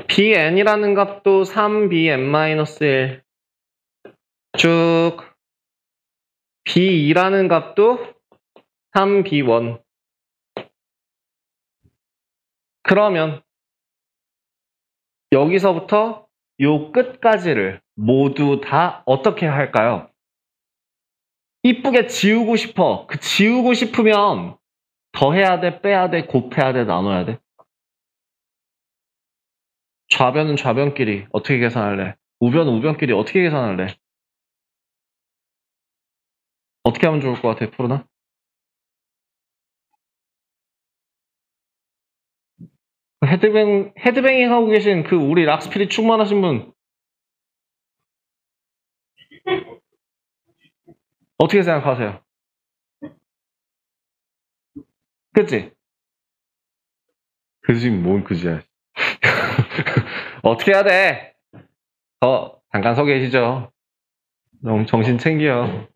bn이라는 값도 3bn-1 쭉 b2라는 값도 3b1 그러면 여기서부터 요 끝까지를 모두 다 어떻게 할까요? 이쁘게 지우고 싶어. 그 지우고 싶으면 더해야 돼, 빼야 돼, 곱해야 돼, 나눠야 돼? 좌변은 좌변끼리 어떻게 계산할래? 우변은 우변끼리 어떻게 계산할래? 어떻게 하면 좋을 것 같아, 푸르나? 헤드뱅잉 하고 계신 그 우리 락스피릿 충만하신 분 어떻게 생각하세요? 그치? 그지, 뭔 그지야. 어떻게 해야 돼? 잠깐 서 계시죠? 너무 정신 챙겨.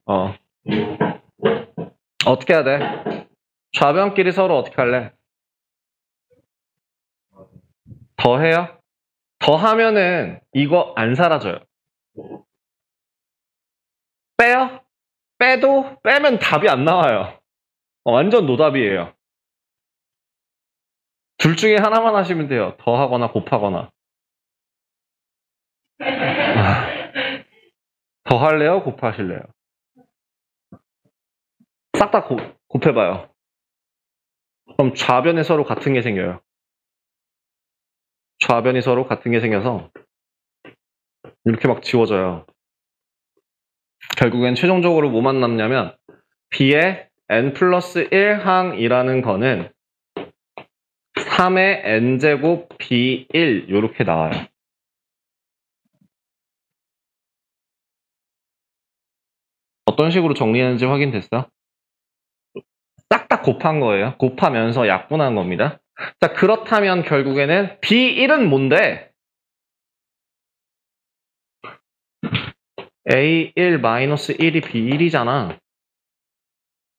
어떻게 해야 돼? 좌변끼리 서로 어떻게 할래? 더해요? 더하면은 이거 안 사라져요. 빼요? 빼면 답이 안 나와요. 완전 노답이에요. 둘 중에 하나만 하시면 돼요. 더하거나 곱하거나. 더할래요? 곱하실래요? 싹 다 곱해봐요. 그럼 좌변에 서로 같은 게 생겨요. 좌변이 서로 같은 게 생겨서 이렇게 막 지워져요. 결국엔 최종적으로 뭐만 남냐면 b의 n 플러스 1항이라는 거는 3의 n제곱 b1 이렇게 나와요. 어떤 식으로 정리했는지 확인됐어? 싹 다 곱한 거예요. 곱하면서 약분한 겁니다. 자, 그렇다면 결국에는 b1은 뭔데? a1-1이 b1이잖아.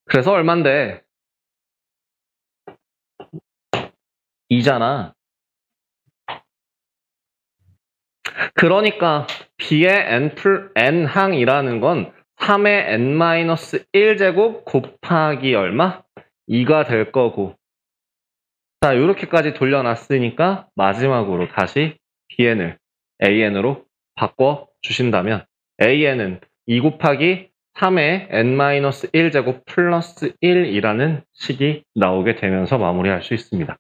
그래서 얼만데? 2잖아. 그러니까 b의 n항이라는 건 3의 n-1제곱 곱하기 얼마? 2가 될 거고. 자, 이렇게까지 돌려놨으니까 마지막으로 다시 bn을 an으로 바꿔주신다면 an은 2 곱하기 3의 n-1제곱 플러스 1이라는 식이 나오게 되면서 마무리할 수 있습니다.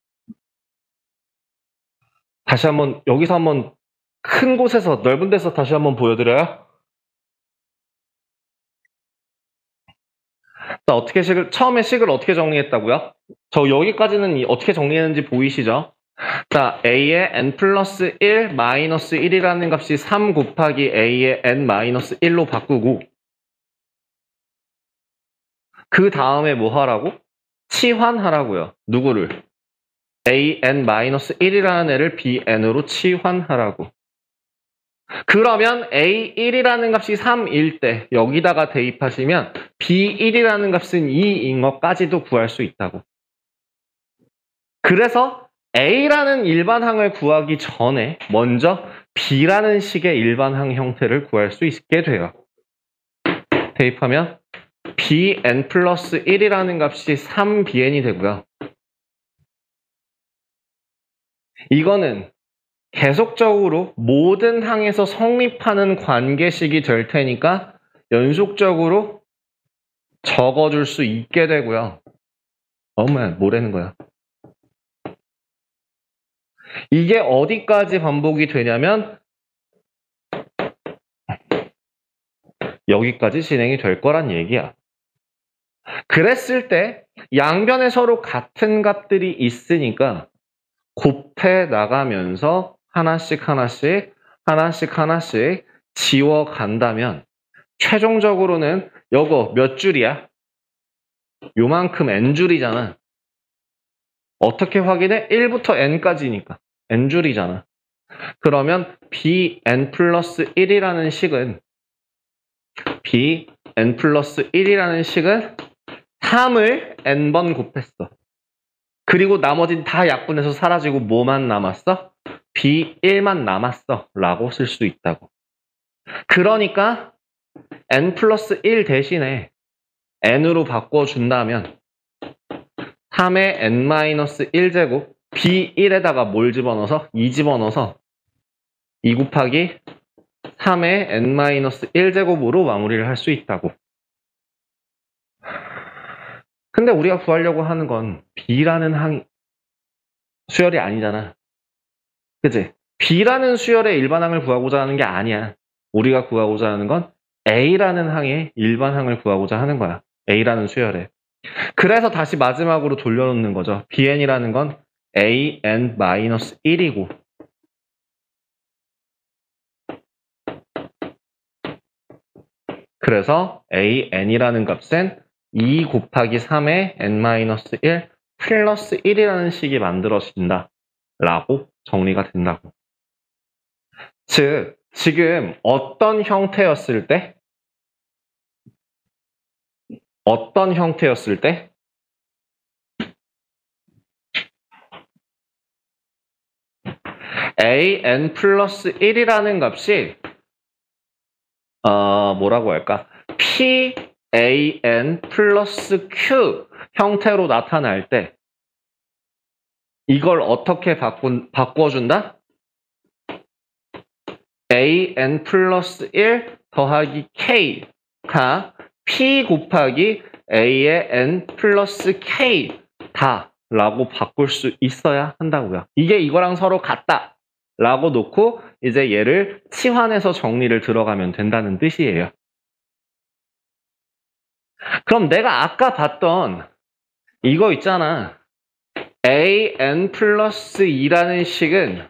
다시 한번 여기서 한번 큰 곳에서 넓은 데서 다시 한번 보여드려요. 자, 어떻게 처음에 식을 어떻게 정리했다고요? 저 여기까지는 어떻게 정리했는지 보이시죠? 자, a의 n 플러스 1 마이너스 1이라는 값이 3 곱하기 a의 n 마이너스 1로 바꾸고 그 다음에 뭐 하라고? 치환하라고요. 누구를? an 마이너스 1이라는 애를 bn으로 치환하라고. 그러면 a1이라는 값이 3일 때 여기다가 대입하시면 b1이라는 값은 2인 것까지도 구할 수 있다고. 그래서 a라는 일반항을 구하기 전에 먼저 b라는 식의 일반항 형태를 구할 수 있게 돼요. 대입하면 bn 플러스 1이라는 값이 3bn이 되고요. 이거는 계속적으로 모든 항에서 성립하는 관계식이 될 테니까 연속적으로 적어줄 수 있게 되고요. 엄마, 뭐라는 거야? 이게 어디까지 반복이 되냐면 여기까지 진행이 될 거란 얘기야. 그랬을 때 양변에 서로 같은 값들이 있으니까 곱해 나가면서 하나씩 지워간다면 최종적으로는 요거 몇 줄이야? 요만큼 n줄이잖아. 어떻게 확인해? 1부터 n까지니까 n줄이잖아. 그러면 bn 플러스 1이라는 식은 bn 플러스 1이라는 식은 3을 n번 곱했어. 그리고 나머진 다 약분해서 사라지고 뭐만 남았어? b1만 남았어 라고 쓸 수 있다고. 그러니까 n 플러스 1 대신에 n으로 바꿔준다면 3의 n-1제곱 b1에다가 뭘 집어넣어서? 2 집어넣어서 2 곱하기 3의 n-1제곱으로 마무리를 할 수 있다고. 근데 우리가 구하려고 하는 건 b라는 항 수열이 아니잖아. 그치? b라는 수열의 일반항을 구하고자 하는 게 아니야. 우리가 구하고자 하는 건 a라는 항의 일반항을 구하고자 하는 거야. a라는 수열에. 그래서 다시 마지막으로 돌려놓는 거죠. bn이라는 건 an-1이고 그래서 an이라는 값은 2 곱하기 3의 n-1 플러스 1이라는 식이 만들어진다 라고 정리가 된다고. 즉, 지금 어떤 형태였을 때 an 플러스 1이라는 값이 뭐라고 할까? pan 플러스 q 형태로 나타날 때 이걸 어떻게 바꿔준다? an 플러스 1 더하기 k가 p 곱하기 a의 n 플러스 k 다 라고 바꿀 수 있어야 한다고요. 이게 이거랑 서로 같다 라고 놓고 이제 얘를 치환해서 정리를 들어가면 된다는 뜻이에요. 그럼 내가 아까 봤던 이거 있잖아. an 플러스 2라는 식은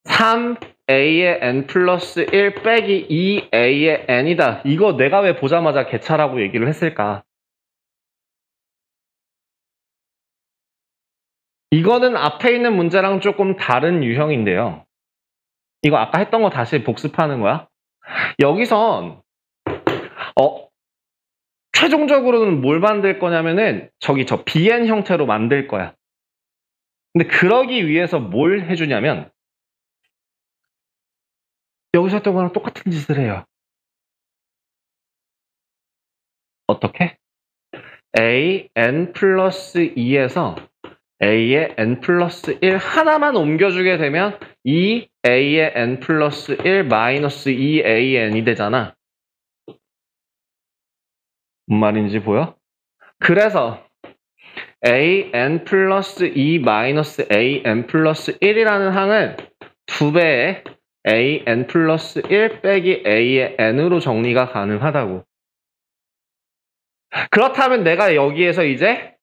3a의 n 플러스 1 빼기 2a의 n이다. 이거 내가 왜 보자마자 개차라고 얘기를 했을까? 이거는 앞에 있는 문제랑 조금 다른 유형인데요. 이거 아까 했던 거 다시 복습하는 거야. 여기선 최종적으로는 뭘 만들 거냐면은 저 bn 형태로 만들 거야. 근데 그러기 위해서 뭘 해주냐면 여기서 했던 거랑 똑같은 짓을 해요. 어떻게? a n 플러스 2에서 a의 n 플러스 1 하나만 옮겨주게 되면 2a의 n 플러스 1 마이너스 2an이 되잖아. 뭔 말인지 보여? 그래서 an 플러스 2 마이너스 an 플러스 1이라는 항은 2배의 an 플러스 1 빼기 a의 n으로 정리가 가능하다고. 그렇다면 내가 여기에서 이제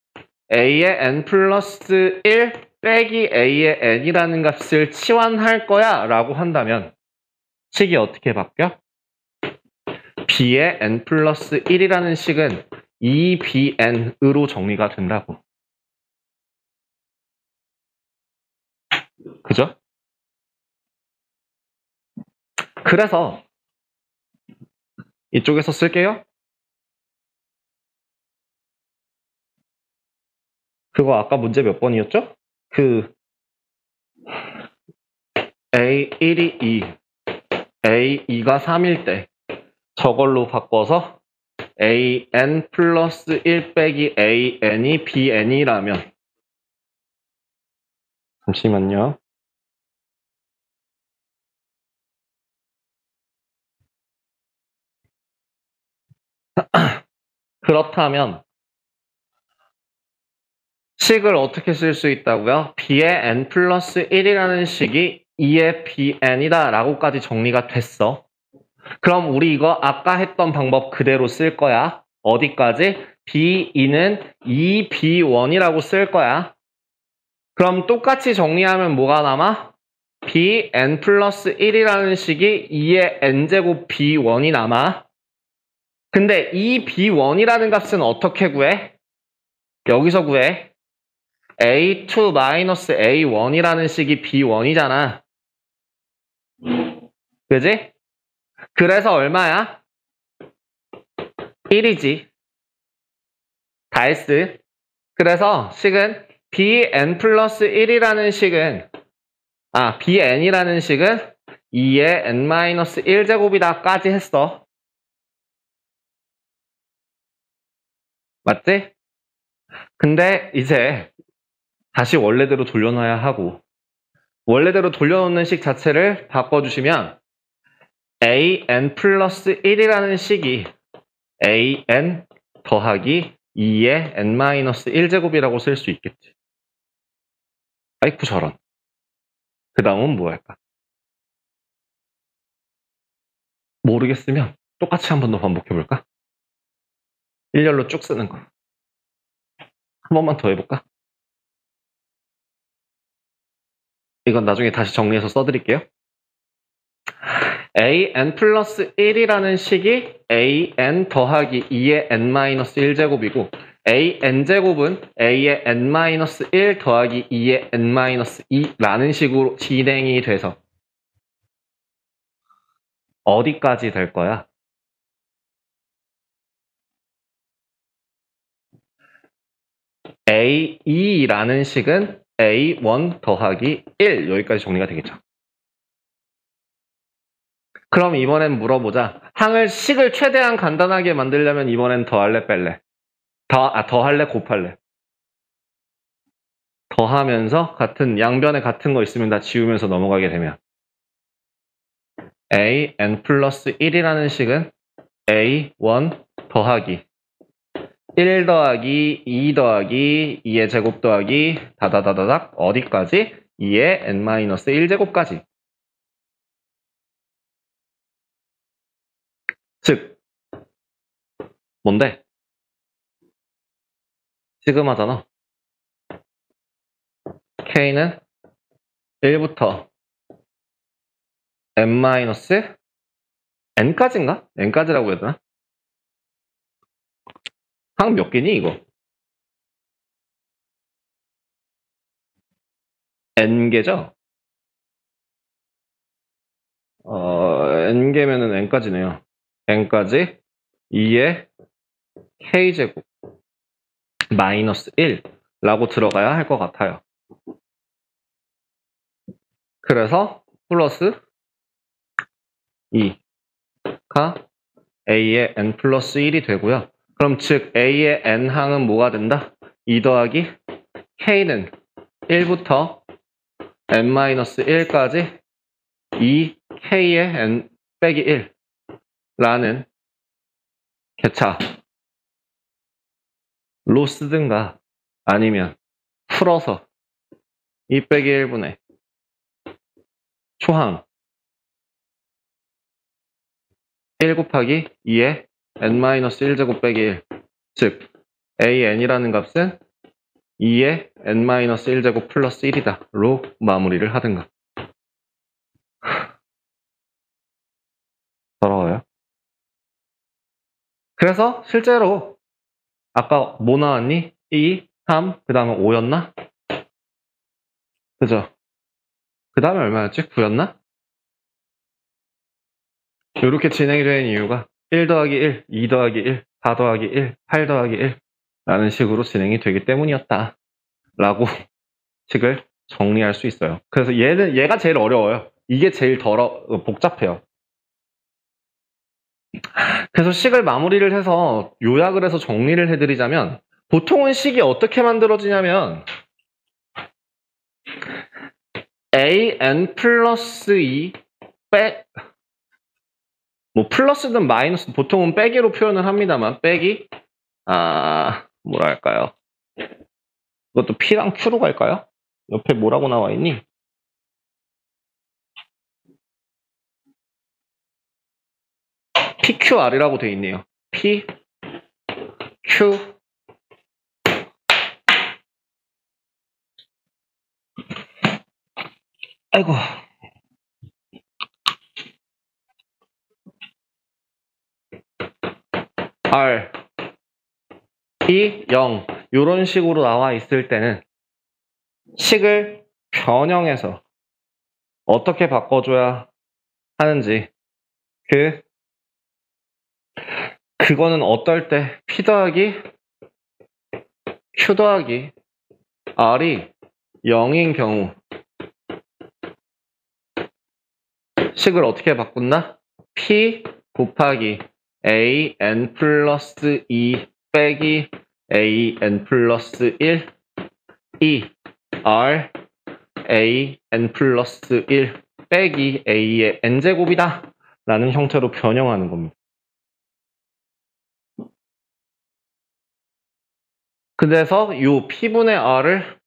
a의 n 플러스 1 빼기 a의 n이라는 값을 치환할 거야 라고 한다면 식이 어떻게 바뀌어? b의 n 플러스 1이라는 식은 2bn으로 정리가 된다고. 그죠? 그래서 이쪽에서 쓸게요. 그거 아까 문제 몇 번이었죠? A1이 2, A2가 3일 때 저걸로 바꿔서 AN 플러스 1 빼기 AN이 BN이라면 잠시만요. 그렇다면 식을 어떻게 쓸 수 있다고요? B의 N 플러스 1이라는 식이 2의 BN이다 라고까지 정리가 됐어. 그럼 우리 이거 아까 했던 방법 그대로 쓸 거야. 어디까지? B2는 2B1이라고 쓸 거야. 그럼 똑같이 정리하면 뭐가 남아? Bn 플러스 1이라는 식이 2의 n제곱 B1이 남아. 근데 이 B1이라는 값은 어떻게 구해? 여기서 구해. A2 마이너스 A1이라는 식이 B1이잖아. 그지? 그래서 얼마야? 1이지. 다 했어. 그래서 식은 Bn 플러스 1이라는 식은 Bn이라는 식은 2의 n 마이너스 1제곱이다까지 했어. 맞지? 근데 이제 다시 원래대로 돌려놔야 하고 원래대로 돌려놓는 식 자체를 바꿔주시면 an 플러스 1이라는 식이 an 더하기 2의 n 마이너스 1제곱이라고 쓸 수 있겠지. 아이쿠 저런. 그 다음은 뭐 할까? 모르겠으면 똑같이 한 번 더 반복해볼까? 일렬로 쭉 쓰는 거. 한 번만 더 해볼까? 이건 나중에 다시 정리해서 써드릴게요. an 플러스 1이라는 식이 an 더하기 2의 n 마이너스 1제곱이고 an제곱은 a의 n 마이너스 1 더하기 2의 n 마이너스 2라는 식으로 진행이 돼서 어디까지 될 거야? A2라는 식은 A1 더하기 1 여기까지 정리가 되겠죠. 그럼 이번엔 물어보자. 식을 최대한 간단하게 만들려면 이번엔 더할래 뺄래? 더할래 곱할래? 더하면서 같은 양변에 같은 거 있으면 다 지우면서 넘어가게 되면 an 플러스 1이라는 식은 A1 더하기 1 더하기 2 더하기 2의 제곱 더하기 다다다다닥 어디까지? 2의 n-1제곱까지. 즉 뭔데? 시그마잖아. k는 1부터 n-n까지인가? n까지라고 해야 되나? 항 몇 개니 이거? n개죠? n개면은 n까지네요. n까지 2의 k제곱 마이너스 1라고 들어가야 할 것 같아요. 그래서 플러스 2가 a의 n 플러스 1이 되고요. 그럼 즉 a의 n항은 뭐가 된다? 2 더하기 k는 1부터 n-1까지 2k의 n 빼기 1라는 개차로 쓰든가 아니면 풀어서 2 빼기 1분의 초항 1 곱하기 2의 n-1제곱 빼기 1 즉 an이라는 값은 2의 n-1제곱 플러스 1이다 로 마무리를 하든가. 더러워요. 그래서 실제로 아까 뭐 나왔니? 2, 3, 그 다음에 5였나? 그죠? 그 다음에 얼마였지? 9였나? 이렇게 진행이 되는 이유가 1 더하기 1, 2 더하기 1, 4 더하기 1, 8 더하기 1 라는 식으로 진행이 되기 때문이었다 라고 식을 정리할 수 있어요. 그래서 얘가 제일 어려워요. 이게 제일 복잡해요. 그래서 식을 마무리를 해서 요약을 해서 정리를 해드리자면 보통은 식이 어떻게 만들어지냐면 an 플러스 2 뭐 플러스든 마이너스 보통은 빼기로 표현을 합니다만 빼기 뭐랄까요? 이것도 P랑 Q로 갈까요? 옆에 뭐라고 나와 있니? PQR이라고 돼 있네요. P, Q, 아이고. R, P, 0 이런 식으로 나와 있을 때는 식을 변형해서 어떻게 바꿔줘야 하는지 그거는 어떨 때 P 더하기 Q 더하기 R이 0인 경우 식을 어떻게 바꾼다? P 곱하기 an 플러스 2 빼기 an 플러스 1 R an 플러스 1 빼기 a의 n제곱이다 라는 형태로 변형하는 겁니다. 그래서 이 P분의 R을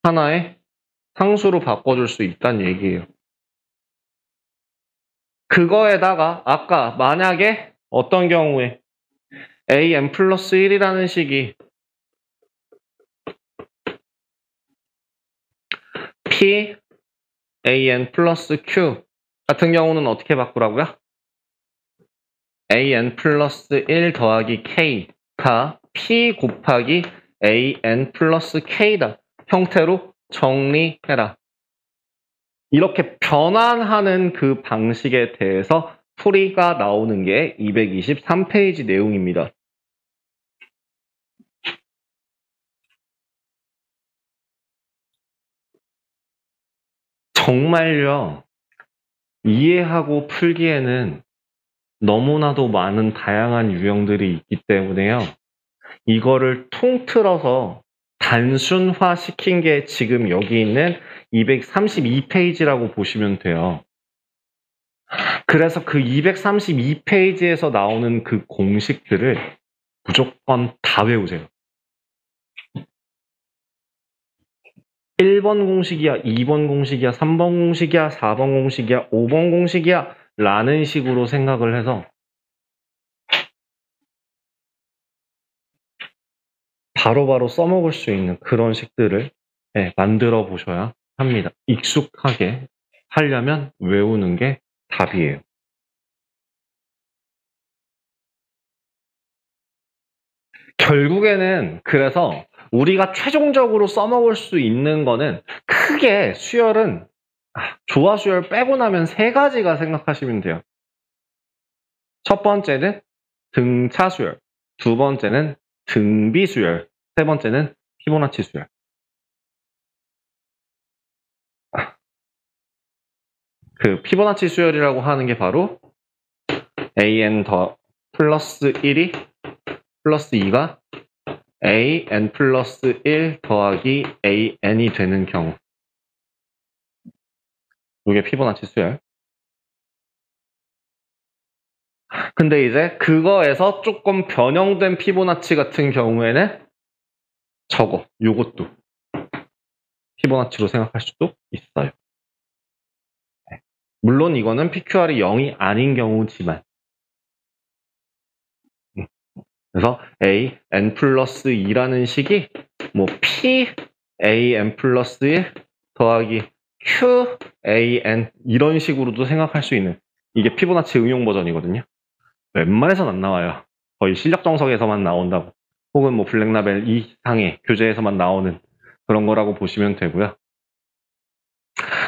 하나의 상수로 바꿔줄 수 있다는 얘기예요. 그거에다가 아까 만약에 어떤 경우에 an 플러스 1이라는 식이 P an 플러스 Q 같은 경우는 어떻게 바꾸라고요? an 플러스 1 더하기 K가 P 곱하기 an 플러스 K다 형태로 정리해라. 이렇게 변환하는 그 방식에 대해서 풀이가 나오는 게 223페이지 내용입니다. 정말요, 이해하고 풀기에는 너무나도 많은 다양한 유형들이 있기 때문에요. 이거를 통틀어서 단순화시킨 게 지금 여기 있는 232페이지라고 보시면 돼요. 그래서 그 232페이지에서 나오는 그 공식들을 무조건 다 외우세요. 1번 공식이야, 2번 공식이야, 3번 공식이야, 4번 공식이야, 5번 공식이야 라는 식으로 생각을 해서 바로바로 써먹을 수 있는 그런 식들을 만들어 보셔야 합니다. 익숙하게 하려면 외우는 게 답이에요. 결국에는 그래서 우리가 최종적으로 써먹을 수 있는 거는 크게 수열은 조화 수열 빼고 나면 3가지가 생각하시면 돼요. 첫 번째는 등차 수열, 두 번째는 등비 수열, 세 번째는 피보나치 수열. 그 피보나치 수열이라고 하는 게 바로 an 더 플러스 1이 플러스 2가 an 플러스 1 더하기 an이 되는 경우. 이게 피보나치 수열. 근데 이제 그거에서 조금 변형된 피보나치 같은 경우에는 요것도 피보나치로 생각할 수도 있어요. 물론 이거는 PQR이 0이 아닌 경우지만. 그래서 a n 플러스 2라는 식이 뭐 p a n 플러스 1 더하기 q a n 이런 식으로도 생각할 수 있는, 이게 피보나치 응용 버전이거든요. 웬만해선 안 나와요. 거의 실력 정석에서만 나온다고, 혹은 뭐 블랙라벨 이상의 교재에서만 나오는 그런 거라고 보시면 되고요.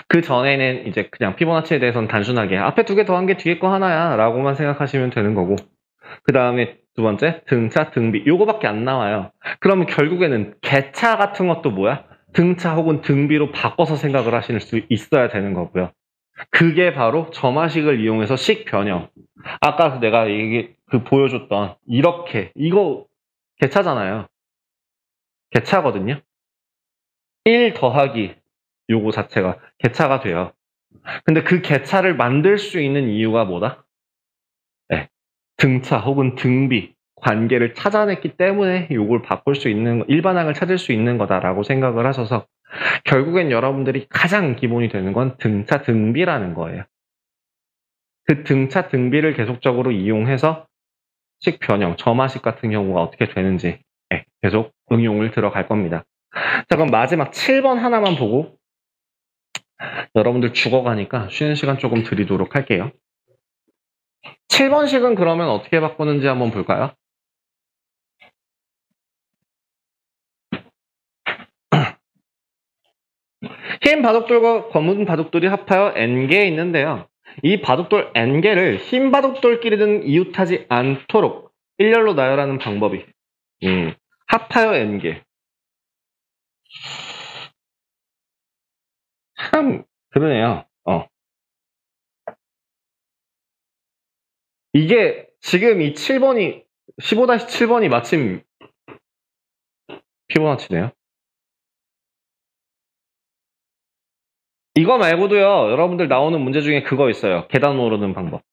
그 전에는 이제 그냥 피보나치에 대해서는 단순하게 앞에 2개 더한 게 뒤에 거 하나야 라고만 생각하시면 되는 거고, 그 다음에 두 번째 등차, 등비, 요거밖에 안 나와요. 그러면 결국에는 개차 같은 것도 뭐야? 등차 혹은 등비로 바꿔서 생각을 하실 수 있어야 되는 거고요. 그게 바로 점화식을 이용해서 식 변형. 아까 내가 보여줬던 이렇게, 이거 개차잖아요. 개차거든요. 1 더하기 요거 자체가 개차가 돼요. 근데 그 개차를 만들 수 있는 이유가 뭐다? 등차 혹은 등비 관계를 찾아냈기 때문에 요걸 바꿀 수 있는, 일반항을 찾을 수 있는 거다라고 생각을 하셔서 결국엔 여러분들이 가장 기본이 되는 건 등차, 등비라는 거예요. 그 등차, 등비를 계속적으로 이용해서 식 변형, 점화식 같은 경우가 어떻게 되는지 계속 응용을 들어갈 겁니다. 자, 그럼 마지막 7번 하나만 보고 여러분들 죽어가니까 쉬는 시간 조금 드리도록 할게요. 7번식은 그러면 어떻게 바꾸는지 한번 볼까요? 흰 바둑돌과 검은 바둑돌이 합하여 n개 있는데요. 이 바둑돌 n개를 흰 바둑돌끼리는 이웃하지 않도록 일렬로 나열하는 방법이 합하여 n개. 참 그러네요. 이게 지금 이 7번이 15-7번이 마침 피보나치네요. 이거 말고도요, 여러분들 나오는 문제 중에 그거 있어요. 계단 오르는 방법.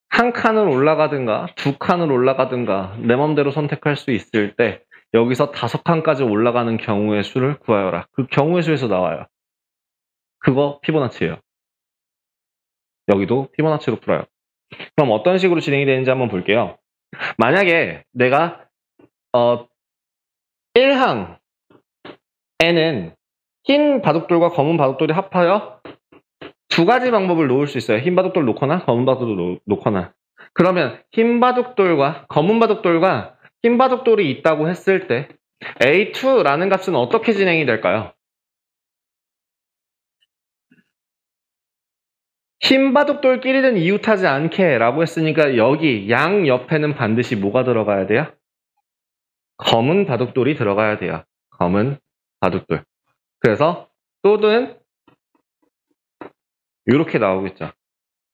한 칸을 올라가든가 2칸을 올라가든가 내 맘대로 선택할 수 있을 때 여기서 5칸까지 올라가는 경우의 수를 구하여라. 그 경우의 수에서 나와요. 그거 피보나치예요. 여기도 피보나치로 풀어요. 그럼 어떤 식으로 진행이 되는지 한번 볼게요. 만약에 내가 1항 N은 흰 바둑돌과 검은 바둑돌이 합하여 2가지 방법을 놓을 수 있어요. 흰 바둑돌 놓거나 검은 바둑돌 놓거나. 그러면 흰 바둑돌과 검은 바둑돌과 흰 바둑돌이 있다고 했을 때 A2라는 값은 어떻게 진행이 될까요? 흰 바둑돌끼리는 이웃하지 않게 라고 했으니까 여기 양 옆에는 반드시 뭐가 들어가야 돼요? 검은 바둑돌이 들어가야 돼요. 검은 바둑돌. 그래서 또는 이렇게 나오겠죠.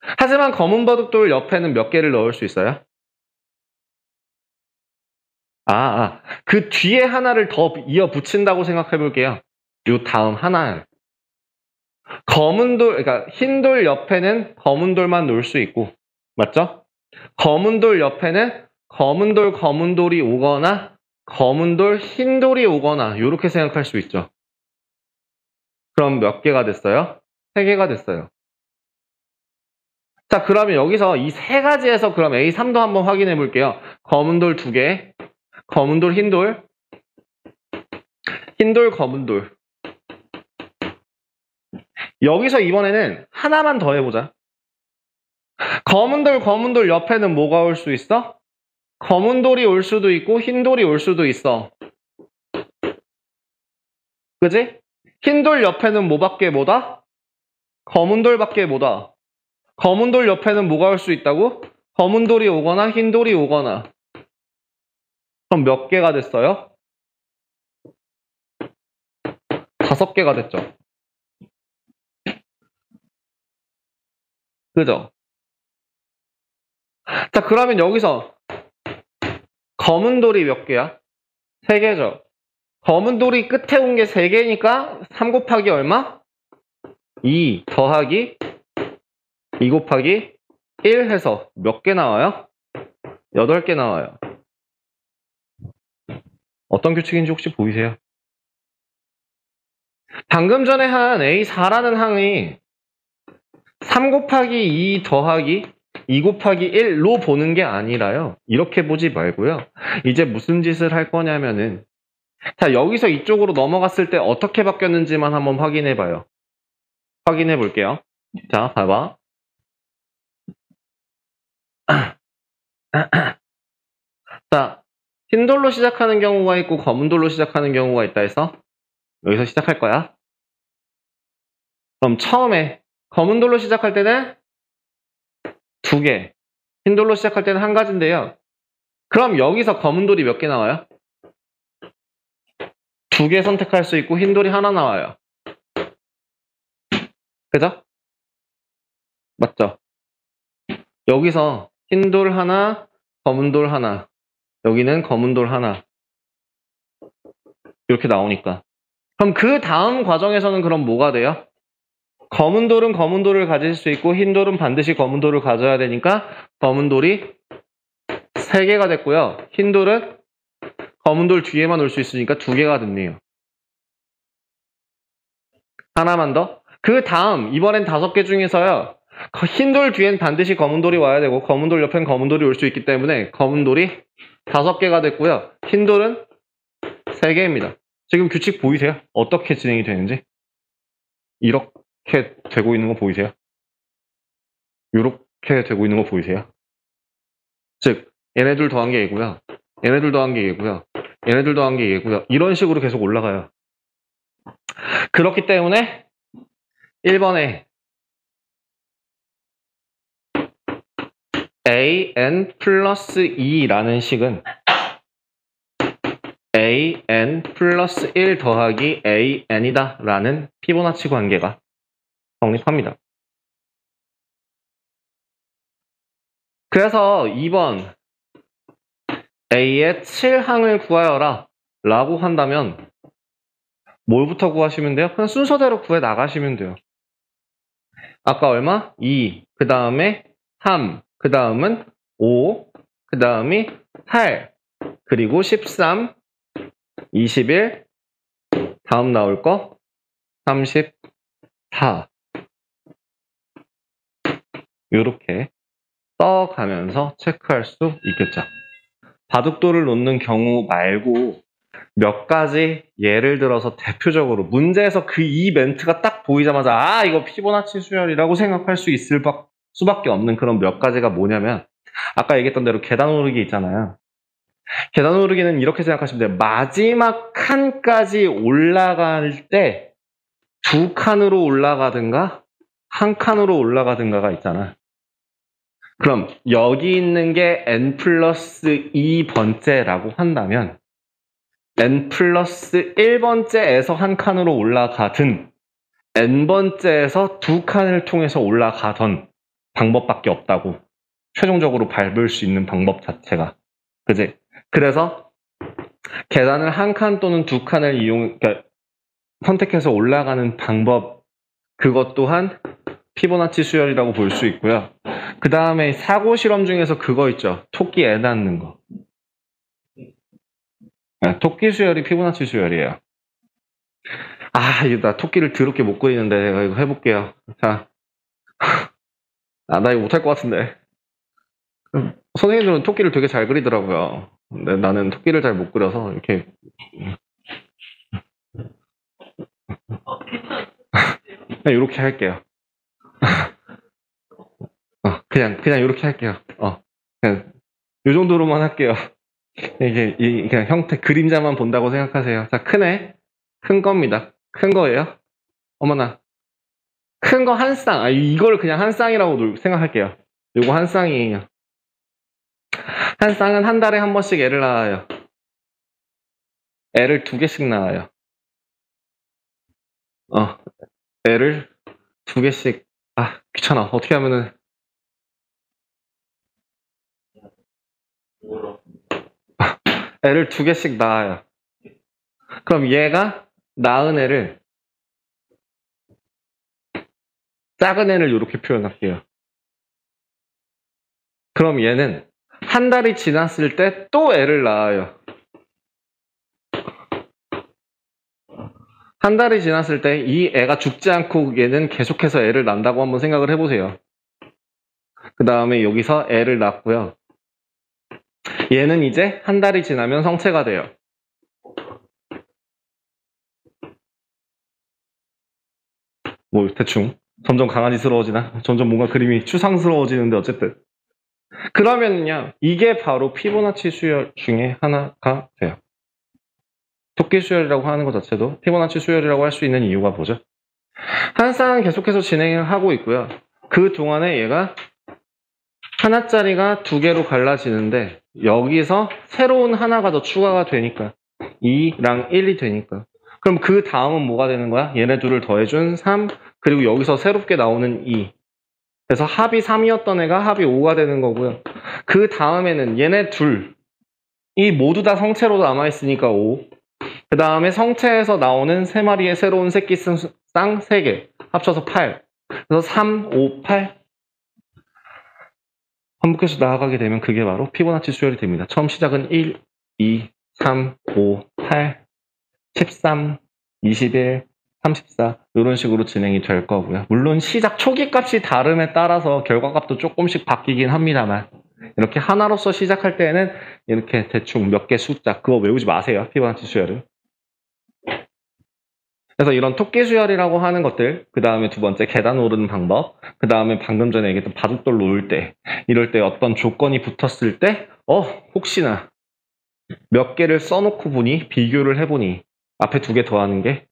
하지만 검은 바둑돌 옆에는 몇 개를 넣을 수 있어요? 그 뒤에 하나를 더 이어 붙인다고 생각해 볼게요. 요 다음 하나를. 검은 돌, 그러니까 흰 돌 옆에는 검은 돌만 놓을 수 있고, 맞죠? 검은 돌 옆에는 검은 돌이 오거나 검은 돌, 흰 돌이 오거나 이렇게 생각할 수 있죠. 그럼 몇 개가 됐어요? 3개가 됐어요. 자, 그러면 여기서 이 3가지에서 그럼 A3도 한번 확인해 볼게요. 검은 돌 2개, 검은 돌, 흰 돌, 흰 돌, 검은 돌. 여기서 이번에는 하나만 더 해보자. 검은 돌 옆에는 뭐가 올 수 있어? 검은 돌이 올 수도 있고 흰 돌이 올 수도 있어. 그지? 흰 돌 옆에는 뭐밖에 못 와? 검은 돌밖에 못 와. 검은 돌 옆에는 뭐가 올 수 있다고? 검은 돌이 오거나 흰 돌이 오거나. 그럼 몇 개가 됐어요? 5개가 됐죠. 그죠? 자, 그러면 여기서 검은 돌이 몇 개야? 3개죠. 검은 돌이 끝에 온 게 3개니까 3 곱하기 얼마? 2 더하기 2 곱하기 1 해서 몇 개 나와요? 8개 나와요. 어떤 규칙인지 혹시 보이세요? 방금 전에 한 A4라는 항이 3 곱하기 2 더하기 2 곱하기 1로 보는 게 아니라요. 이렇게 보지 말고요. 이제 무슨 짓을 할 거냐면은 자, 여기서 이쪽으로 넘어갔을 때 어떻게 바뀌었는지만 한번 확인해 봐요. 확인해 볼게요. 자, 봐봐. 자, 흰 돌로 시작하는 경우가 있고 검은 돌로 시작하는 경우가 있다 해서 여기서 시작할 거야. 그럼 처음에 검은 돌로 시작할 때는 2개, 흰 돌로 시작할 때는 1가지인데요. 그럼 여기서 검은 돌이 몇 개 나와요? 2개 선택할 수 있고 흰 돌이 하나 나와요. 그죠? 맞죠? 여기서 흰 돌 하나, 검은 돌 하나, 여기는 검은 돌 하나 이렇게 나오니까 그럼 그 다음 과정에서는 그럼 뭐가 돼요? 검은 돌은 검은 돌을 가질 수 있고 흰 돌은 반드시 검은 돌을 가져야 되니까 검은 돌이 3개가 됐고요. 흰 돌은 검은 돌 뒤에만 올 수 있으니까 2개가 됐네요. 하나만 더. 그 다음 이번엔 5개 중에서요. 흰 돌 뒤엔 반드시 검은 돌이 와야 되고 검은 돌 옆엔 검은 돌이 올 수 있기 때문에 검은 돌이 5개가 됐고요. 흰 돌은 3개입니다. 지금 규칙 보이세요? 어떻게 진행이 되는지? 이렇게 되고 있는 거 보이세요? 이렇게 되고 있는 거 보이세요? 즉 얘네들 더한 게 얘고요. 얘네들 더한 게 얘고요. 얘네들 더한 게 얘고요. 이런 식으로 계속 올라가요. 그렇기 때문에 1번에 an 플러스 2라는 식은 an 플러스 1 더하기 an이다 라는 피보나치 관계가 성립합니다. 그래서 2번 a의 7항을 구하여라 라고 한다면 뭘부터 구하시면 돼요? 그냥 순서대로 구해 나가시면 돼요. 아까 얼마? 2, 그 다음에 3, 그 다음은 5, 그 다음이 8, 그리고 13, 21, 다음 나올 거 34. 이렇게 써가면서 체크할 수 있겠죠. 바둑돌을 놓는 경우 말고 몇 가지 예를 들어서 대표적으로 문제에서 그 이 멘트가 딱 보이자마자 아 이거 피보나치 수열이라고 생각할 수 있을 수밖에 없는 그런 몇 가지가 뭐냐면 아까 얘기했던 대로 계단 오르기 있잖아요. 계단 오르기는 이렇게 생각하시면 돼요. 마지막 칸까지 올라갈 때 2칸으로 올라가든가 1칸으로 올라가든가가 있잖아. 그럼 여기 있는 게 n 플러스 2번째라고 한다면 n 플러스 1번째에서 1칸으로 올라가든 n번째에서 2칸을 통해서 올라가던 방법밖에 없다고. 최종적으로 밟을 수 있는 방법 자체가. 그지? 그래서 계단을 1칸 또는 2칸을 그러니까 선택해서 올라가는 방법 그것 또한 피보나치 수열이라고 볼 수 있고요. 그 다음에 사고 실험 중에서 그거 있죠. 토끼 애 낳는 거. 토끼 수열이 피보나치 수열이에요. 이거 나 토끼를 더럽게 못 그리는데 내가 이거 해볼게요. 자, 나 이거 못할 것 같은데. 선생님들은 토끼를 되게 잘 그리더라고요. 근데 나는 토끼를 잘 못 그려서 이렇게 이렇게 할게요. 그냥 이렇게 할게요. 그냥 이 정도로만 할게요. 이게 그냥 형태 그림자만 본다고 생각하세요. 자, 큰 겁니다. 큰 거예요. 어머나, 큰 거 한 쌍. 이걸 그냥 한 쌍이라고 생각할게요. 요거 한 쌍이에요. 한 쌍은 한 달에 한 번씩 애를 낳아요. 애를 2개씩 낳아요. 애를 2개씩. 귀찮아. 어떻게 하면은. 애를 2개씩 낳아요. 그럼 얘가 낳은 애를, 작은 애를 이렇게 표현할게요. 그럼 얘는 한 달이 지났을 때 또 애를 낳아요. 한 달이 지났을 때 이 애가 죽지 않고 얘는 계속해서 애를 낳는다고 한번 생각을 해보세요. 그 다음에 여기서 애를 낳고요. 얘는 이제 한 달이 지나면 성체가 돼요. 뭐 대충 점점 강아지스러워지나? 점점 뭔가 그림이 추상스러워지는데 어쨌든. 그러면요, 이게 바로 피보나치 수열 중에 하나가 돼요. 토끼 수열이라고 하는 것 자체도 피보나치 수열이라고 할 수 있는 이유가 뭐죠? 한 쌍은 계속해서 진행을 하고 있고요. 그 동안에 얘가 하나짜리가 2개로 갈라지는데 여기서 새로운 하나가 더 추가가 되니까 2랑 1이 되니까, 그럼 그 다음은 뭐가 되는 거야? 얘네 둘을 더해준 3, 그리고 여기서 새롭게 나오는 2. 그래서 합이 3이었던 애가 합이 5가 되는 거고요. 그 다음에는 얘네 둘이 모두 다 성체로 남아있으니까 5. 그 다음에 성체에서 나오는 3마리의 새로운 새끼 쌍 3개 합쳐서 8. 그래서 3, 5, 8 반복해서 나아가게 되면 그게 바로 피보나치 수열이 됩니다. 처음 시작은 1, 2, 3, 5, 8, 13, 21, 34 이런 식으로 진행이 될 거고요. 물론 시작 초기 값이 다름에 따라서 결과값도 조금씩 바뀌긴 합니다만, 이렇게 하나로서 시작할 때는 이렇게 대충 몇 개 숫자 그거 외우지 마세요. 피보나치 수열은. 그래서 이런 토끼 수열이라고 하는 것들, 그 다음에 두 번째 계단 오르는 방법, 그 다음에 방금 전에 얘기했던 바둑돌 놓을 때, 이럴 때 어떤 조건이 붙었을 때 혹시나 몇 개를 써놓고 보니, 비교를 해보니 앞에 2개 더하는 게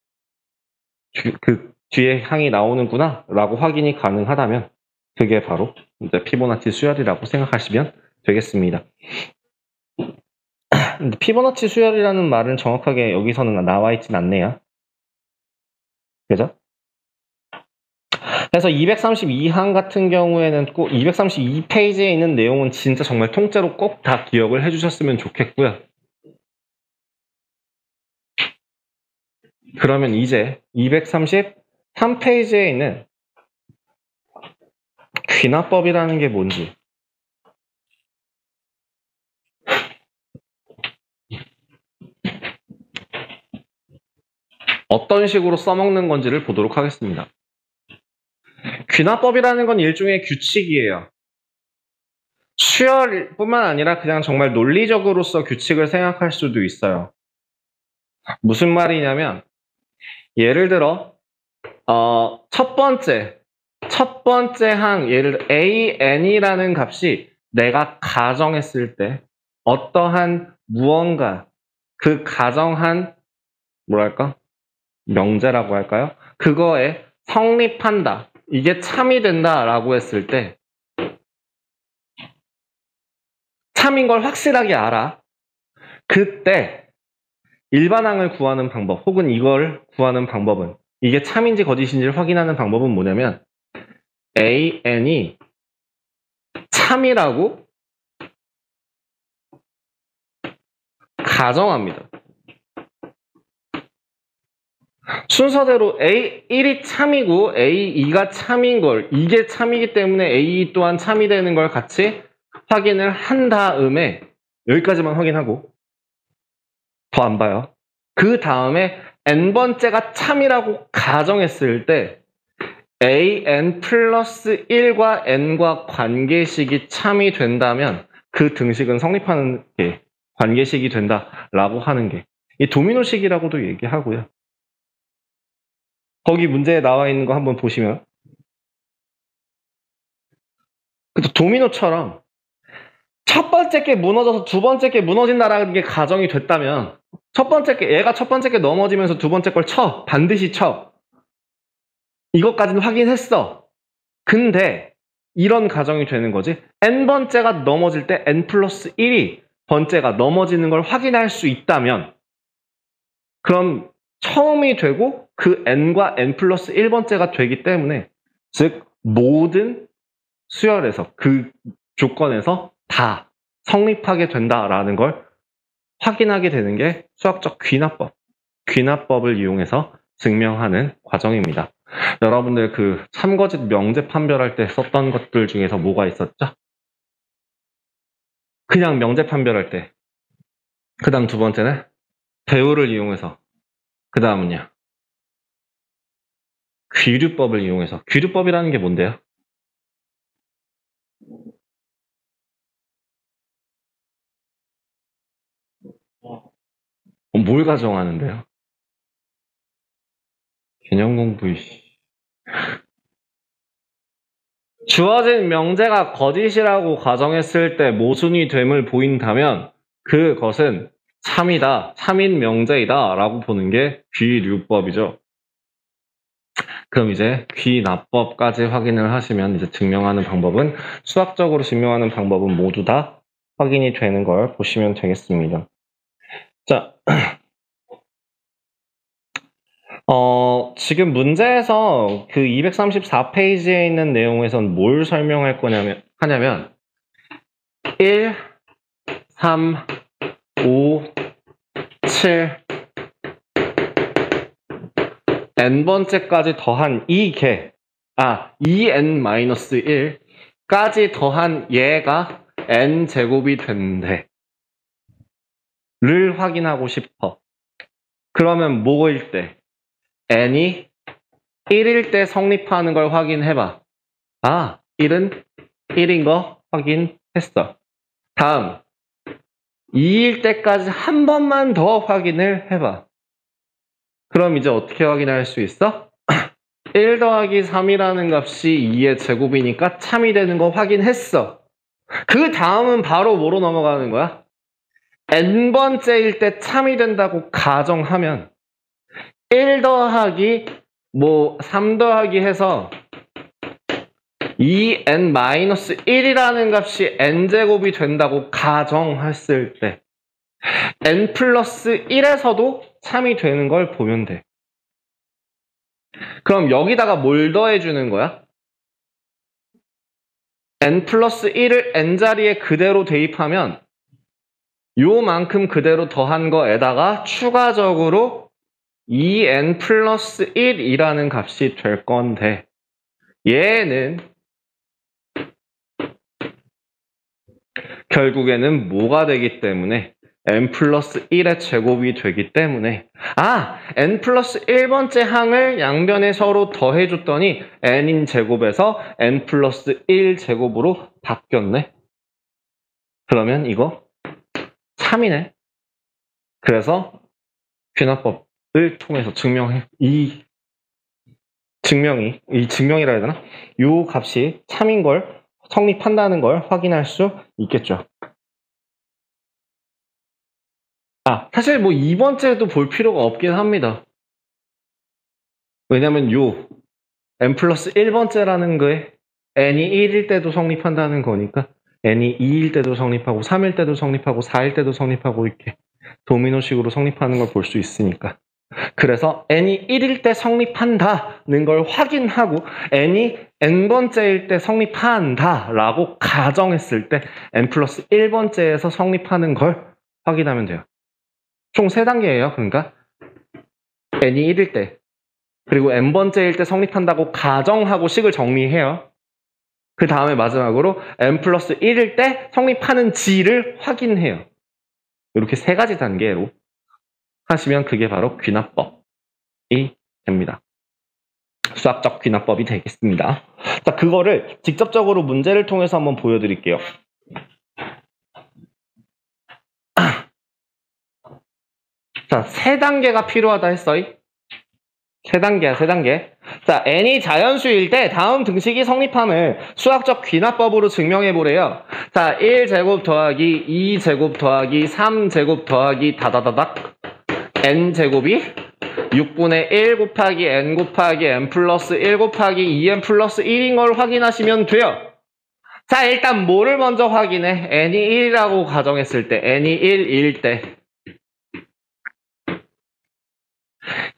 그 뒤에 항이 나오는구나 라고 확인이 가능하다면 그게 바로 이제 피보나치 수열이라고 생각하시면 되겠습니다. 근데 피보나치 수열이라는 말은 정확하게 여기서는 나와 있진 않네요. 그죠? 그래서 232항 같은 경우에는 꼭 232페이지에 있는 내용은 진짜 정말 통째로 꼭 다 기억을 해주셨으면 좋겠고요. 그러면 이제 233페이지에 있는 귀납법이라는 게 뭔지, 어떤 식으로 써먹는 건지를 보도록 하겠습니다. 귀납법이라는 건 일종의 규칙이에요. 수열뿐만 아니라 그냥 정말 논리적으로서 규칙을 생각할 수도 있어요. 무슨 말이냐면, 예를 들어 첫 번째 항, 예를 들어 AN이라는 값이 내가 가정했을 때 어떠한 무언가, 그 가정한 뭐랄까? 명제라고 할까요? 그거에 성립한다. 이게 참이 된다라고 했을 때, 참인 걸 확실하게 알아. 그때 일반항을 구하는 방법, 혹은 이걸 구하는 방법은, 이게 참인지 거짓인지를 확인하는 방법은 뭐냐면 AN이 참이라고 가정합니다. 순서대로 A1이 참이고 A2가 참인 걸, 이게 참이기 때문에 A2 또한 참이 되는 걸 같이 확인을 한 다음에 여기까지만 확인하고 더 안 봐요. 그 다음에 n번째가 참이라고 가정했을 때 an 플러스 1과 n과 관계식이 참이 된다면 그 등식은 성립하는 게 관계식이 된다라고 하는 게 이 도미노식이라고도 얘기하고요. 거기 문제에 나와 있는 거 한번 보시면 도미노처럼 첫 번째 게 무너져서 두 번째 게 무너진다라는 게 가정이 됐다면 첫 번째 게 얘가 첫 번째 게 넘어지면서 두 번째 걸 쳐. 반드시 쳐. 이것까지는 확인했어. 근데 이런 가정이 되는 거지. n번째가 넘어질 때 n 플러스 1이 번째가 넘어지는 걸 확인할 수 있다면 그럼 처음이 되고 그 n과 n 플러스 1번째가 되기 때문에 즉 모든 수열에서 그 조건에서 다 성립하게 된다라는 걸 확인하게 되는 게 수학적 귀납법, 귀납법을 이용해서 증명하는 과정입니다. 여러분들 그 참거짓 명제 판별할 때 썼던 것들 중에서 뭐가 있었죠? 그냥 명제 판별할 때. 그 다음 두 번째는 배우를 이용해서. 그 다음은요. 귀류법을 이용해서. 귀류법이라는 게 뭔데요? 뭘 가정하는데요? 개념 공부. 주어진 명제가 거짓이라고 가정했을 때 모순이 됨을 보인다면 그것은 참이다, 참인 명제이다 라고 보는 게 귀류법이죠. 그럼 이제 귀납법까지 확인을 하시면 이제 증명하는 방법은 수학적으로 증명하는 방법은 모두 다 확인이 되는 걸 보시면 되겠습니다. 자, 지금 문제에서 그 234페이지에 있는 내용에선 뭘 설명할 하냐면 1, 3, 5, 7, n번째까지 더한 이 개, 2n-1까지 더한 얘가 n제곱이 된대. 를 확인하고 싶어. 그러면 뭐일 때? n이 1일 때 성립하는 걸 확인해봐. 1은 1인 거 확인했어. 다음 2일 때까지 한 번만 더 확인을 해봐. 그럼 이제 어떻게 확인할 수 있어? 1 더하기 3이라는 값이 2의 제곱이니까 참이 되는 거 확인했어. 그 다음은 바로 뭐로 넘어가는 거야? n번째일 때 참이 된다고 가정하면 1 더하기 3 더하기 해서 2n-1이라는 값이 n제곱이 된다고 가정했을 때 n 플러스 1에서도 참이 되는 걸 보면 돼. 그럼 여기다가 뭘 더해주는 거야? n 플러스 1을 n자리에 그대로 대입하면 요만큼 그대로 더한 거에다가 추가적으로 2n 플러스 1이라는 값이 될 건데 얘는 결국에는 뭐가 되기 때문에 n 플러스 1의 제곱이 되기 때문에 n 플러스 1번째 항을 양변에 서로 더해줬더니 n인 제곱에서 n 플러스 1 제곱으로 바뀌었네. 그러면 이거 참이네. 그래서 귀납법을 통해서 이 증명이라 해야 되나? 이 값이 참인 걸 성립한다는 걸 확인할 수 있겠죠. 사실 2번째도 볼 필요가 없긴 합니다. 왜냐면 n 플러스 1번째라는 거에 n이 1일 때도 성립한다는 거니까 n이 2일 때도 성립하고 3일 때도 성립하고 4일 때도 성립하고 이렇게 도미노식으로 성립하는 걸 볼 수 있으니까. 그래서 n이 1일 때 성립한다는 걸 확인하고 n이 n번째일 때 성립한다라고 가정했을 때 n 플러스 1번째에서 성립하는 걸 확인하면 돼요. 총 3단계예요. 그러니까 n이 1일 때, 그리고 n번째일 때 성립한다고 가정하고 식을 정리해요. 그 다음에 마지막으로 n 플러스 1일 때 성립하는지를 확인해요. 이렇게 세 가지 단계로 하시면 그게 바로 귀납법이 됩니다. 수학적 귀납법이 되겠습니다. 자, 그거를 직접적으로 문제를 통해서 한번 보여드릴게요. 자, 세 단계가 필요하다 했어요. 세 단계야, 세 단계. 자, n이 자연수일 때 다음 등식이 성립함을 수학적 귀납법으로 증명해 보래요. 자, 1제곱 더하기 2제곱 더하기 3제곱 더하기 다다다닥 n제곱이 6분의 1 곱하기 n 곱하기 n 플러스 1 곱하기 2n 플러스 1인 걸 확인하시면 돼요. 자, 일단 뭐를 먼저 확인해? n이 1이라고 가정했을 때, n이 1일 때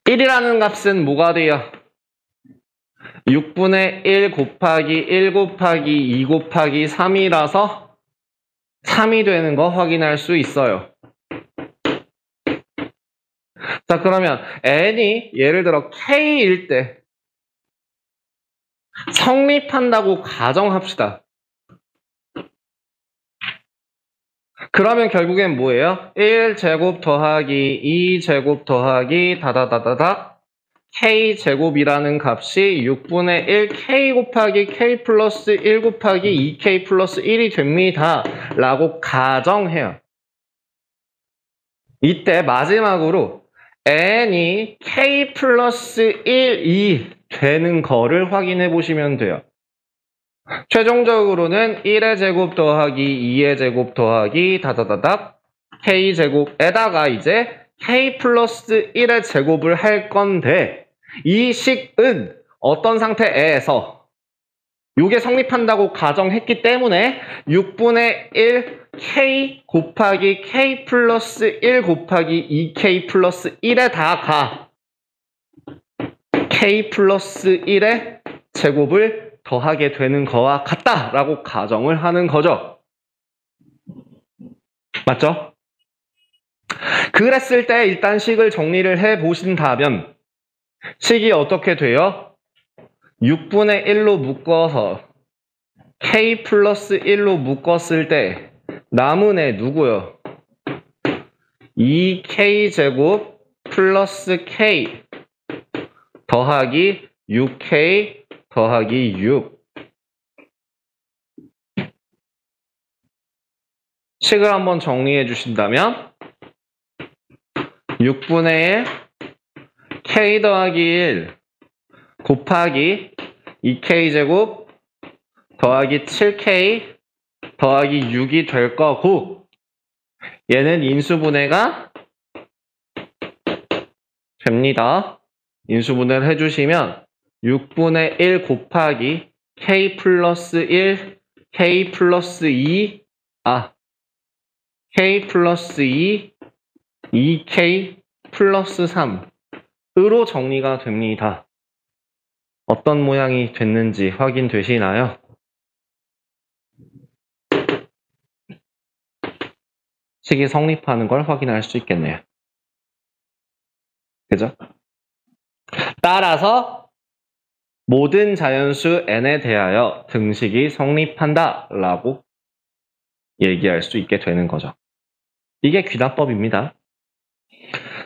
1이라는 값은 뭐가 돼요? 6분의 1 곱하기 1 곱하기 2 곱하기 3이라서 3이 되는 거 확인할 수 있어요. 자, 그러면 n이 예를 들어 k일 때 성립한다고 가정합시다. 그러면 결국엔 뭐예요? 1제곱 더하기 2제곱 더하기 다다다다닥 k제곱이라는 값이 6분의 1 k 곱하기 k 플러스 1 곱하기 2k 플러스 1이 됩니다. 라고 가정해요. 이때 마지막으로 n이 k 플러스 1이 되는 거를 확인해 보시면 돼요. 최종적으로는 1의 제곱 더하기 2의 제곱 더하기 다다다닥 k제곱에다가 이제 k 플러스 1의 제곱을 할 건데 이 식은 어떤 상태에서 이게 성립한다고 가정했기 때문에 6분의 1 k 곱하기 k 플러스 1 곱하기 2k 플러스 1에다가 k 플러스 1의 제곱을 더하게 되는 거와 같다라고 가정을 하는 거죠. 맞죠? 그랬을 때 일단 식을 정리를 해보신다면 식이 어떻게 돼요? 6분의 1로 묶어서 k 플러스 1로 묶었을 때 남은 애 누구요? 2k제곱 플러스 k 더하기 6k 더하기 6 식을 한번 정리해 주신다면 6분의 1 k 더하기 1 곱하기 2k제곱 더하기 7k 더하기 6이 될 거고 얘는 인수분해가 됩니다. 인수분해를 해주시면 6분의 1 곱하기 k 플러스 1, k 플러스 2, k 플러스 2, 2k 플러스 3으로 정리가 됩니다. 어떤 모양이 됐는지 확인되시나요? 식이 성립하는 걸 확인할 수 있겠네요. 그죠? 따라서 모든 자연수 n에 대하여 등식이 성립한다 라고 얘기할 수 있게 되는 거죠. 이게 귀납법입니다.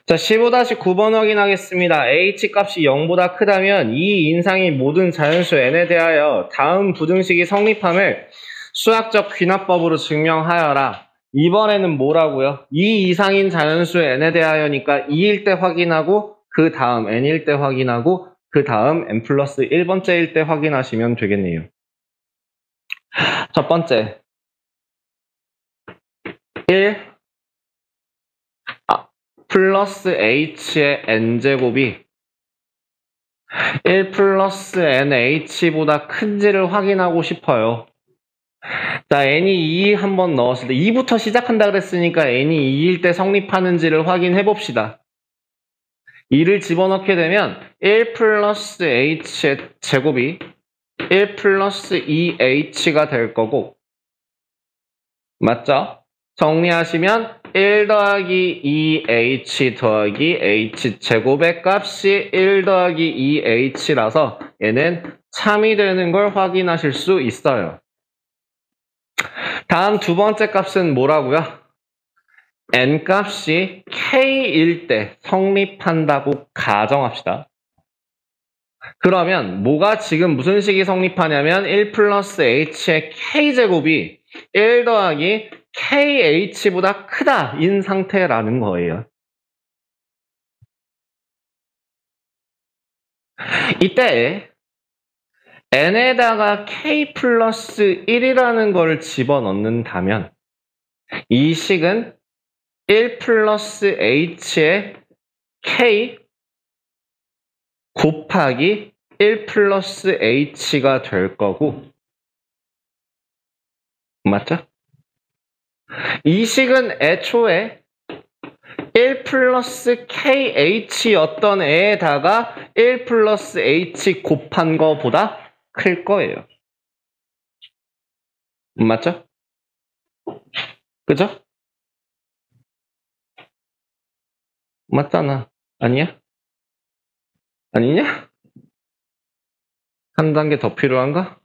자, 15-9번 확인하겠습니다. h값이 0보다 크다면 이 인상이 모든 자연수 n에 대하여 다음 부등식이 성립함을 수학적 귀납법으로 증명하여라. 이번에는 뭐라고요? 이 이상인 자연수 n에 대하여니까 2일 때 확인하고 그 다음 n일 때 확인하고 그 다음 n 플러스 1번째일 때 확인하시면 되겠네요. 첫 번째 1 플러스 h의 n제곱이 1 플러스 nh보다 큰지를 확인하고 싶어요. 자, n이 2 한번 넣었을 때 2부터 시작한다 그랬으니까 n이 2일 때 성립하는지를 확인해 봅시다. 2를 집어넣게 되면 1 플러스 h의 제곱이 1 플러스 2h가 될 거고 맞죠? 정리하시면 1 더하기 2h 더하기 h 제곱의 값이 1 더하기 2h라서 얘는 참이 되는 걸 확인하실 수 있어요. 다음 두 번째 값은 뭐라고요? n 값이 k일 때 성립한다고 가정합시다. 그러면 뭐가 지금 무슨 식이 성립하냐면 1 플러스 h의 k제곱이 1 더하기 kh보다 크다인 상태라는 거예요. 이때 n에다가 k 플러스 1이라는 걸 집어넣는다면 이 식은 1 플러스 h의 k 곱하기 1 플러스 h가 될 거고, 맞죠? 이 식은 애초에 1 플러스 kh였던 애에다가 1 플러스 h 곱한 거보다 클 거예요. 맞죠? 그죠? 맞잖아. 아니야? 아니냐? 한 단계 더 필요한가?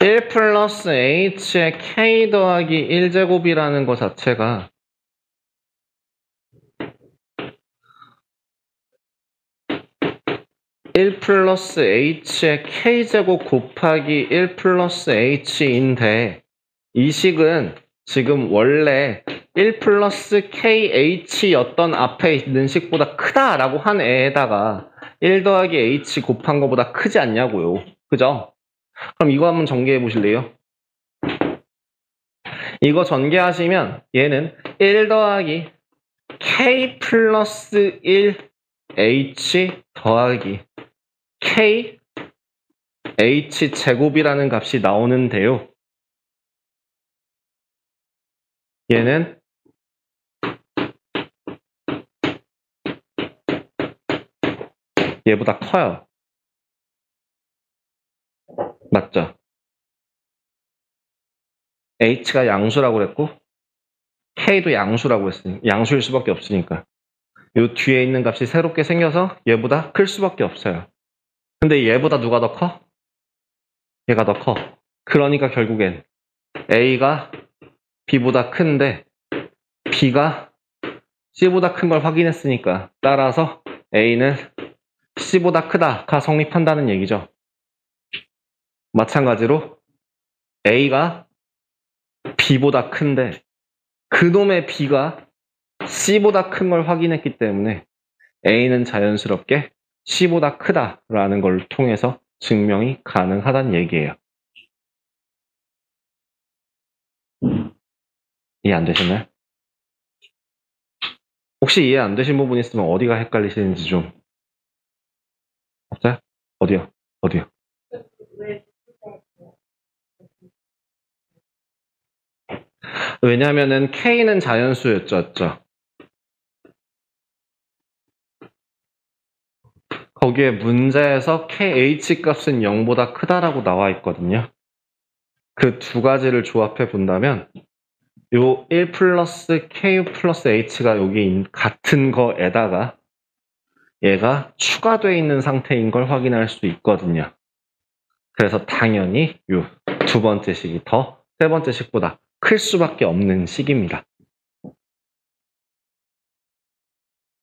1 플러스 h의 k 더하기 1제곱이라는 것 자체가 (1 플러스 h의 k제곱 곱하기 1 플러스 h인데) 이 식은 지금 원래 1 플러스 kh였던 앞에 있는 식보다 크다라고 한 애에다가 1 더하기 h 곱한 거보다 크지 않냐고요. 그죠? 그럼 이거 한번 전개해 보실래요? 이거 전개하시면 얘는 1 더하기 k 플러스 1 h 더하기 k h 제곱이라는 값이 나오는데요. 얘는 얘보다 커요. 맞죠? h가 양수라고 그랬고 k도 양수라고 했으니 양수일 수밖에 없으니까 요 뒤에 있는 값이 새롭게 생겨서 얘보다 클 수밖에 없어요. 근데 얘보다 누가 더 커? 얘가 더 커. 그러니까 결국엔 a가 b보다 큰데 b가 c보다 큰 걸 확인했으니까 따라서 a는 c보다 크다가 성립한다는 얘기죠. 마찬가지로 a가 b보다 큰데 그놈의 b가 c보다 큰 걸 확인했기 때문에 a는 자연스럽게 c보다 크다라는 걸 통해서 증명이 가능하다는 얘기예요. 이해 안 되셨나요? 혹시 이해 안 되신 부분 있으면 어디가 헷갈리시는지 좀. 없어요? 어디요? 어디요? 왜냐하면은 K는 자연수였죠. 거기에 문제에서 KH 값은 0보다 크다라고 나와 있거든요. 그 두 가지를 조합해 본다면 요 1 플러스 K 플러스 H가 여기 같은 거에다가 얘가 추가되어 있는 상태인 걸 확인할 수 있거든요. 그래서 당연히 요 두 번째 식이 더 세 번째 식보다 클 수밖에 없는 식입니다.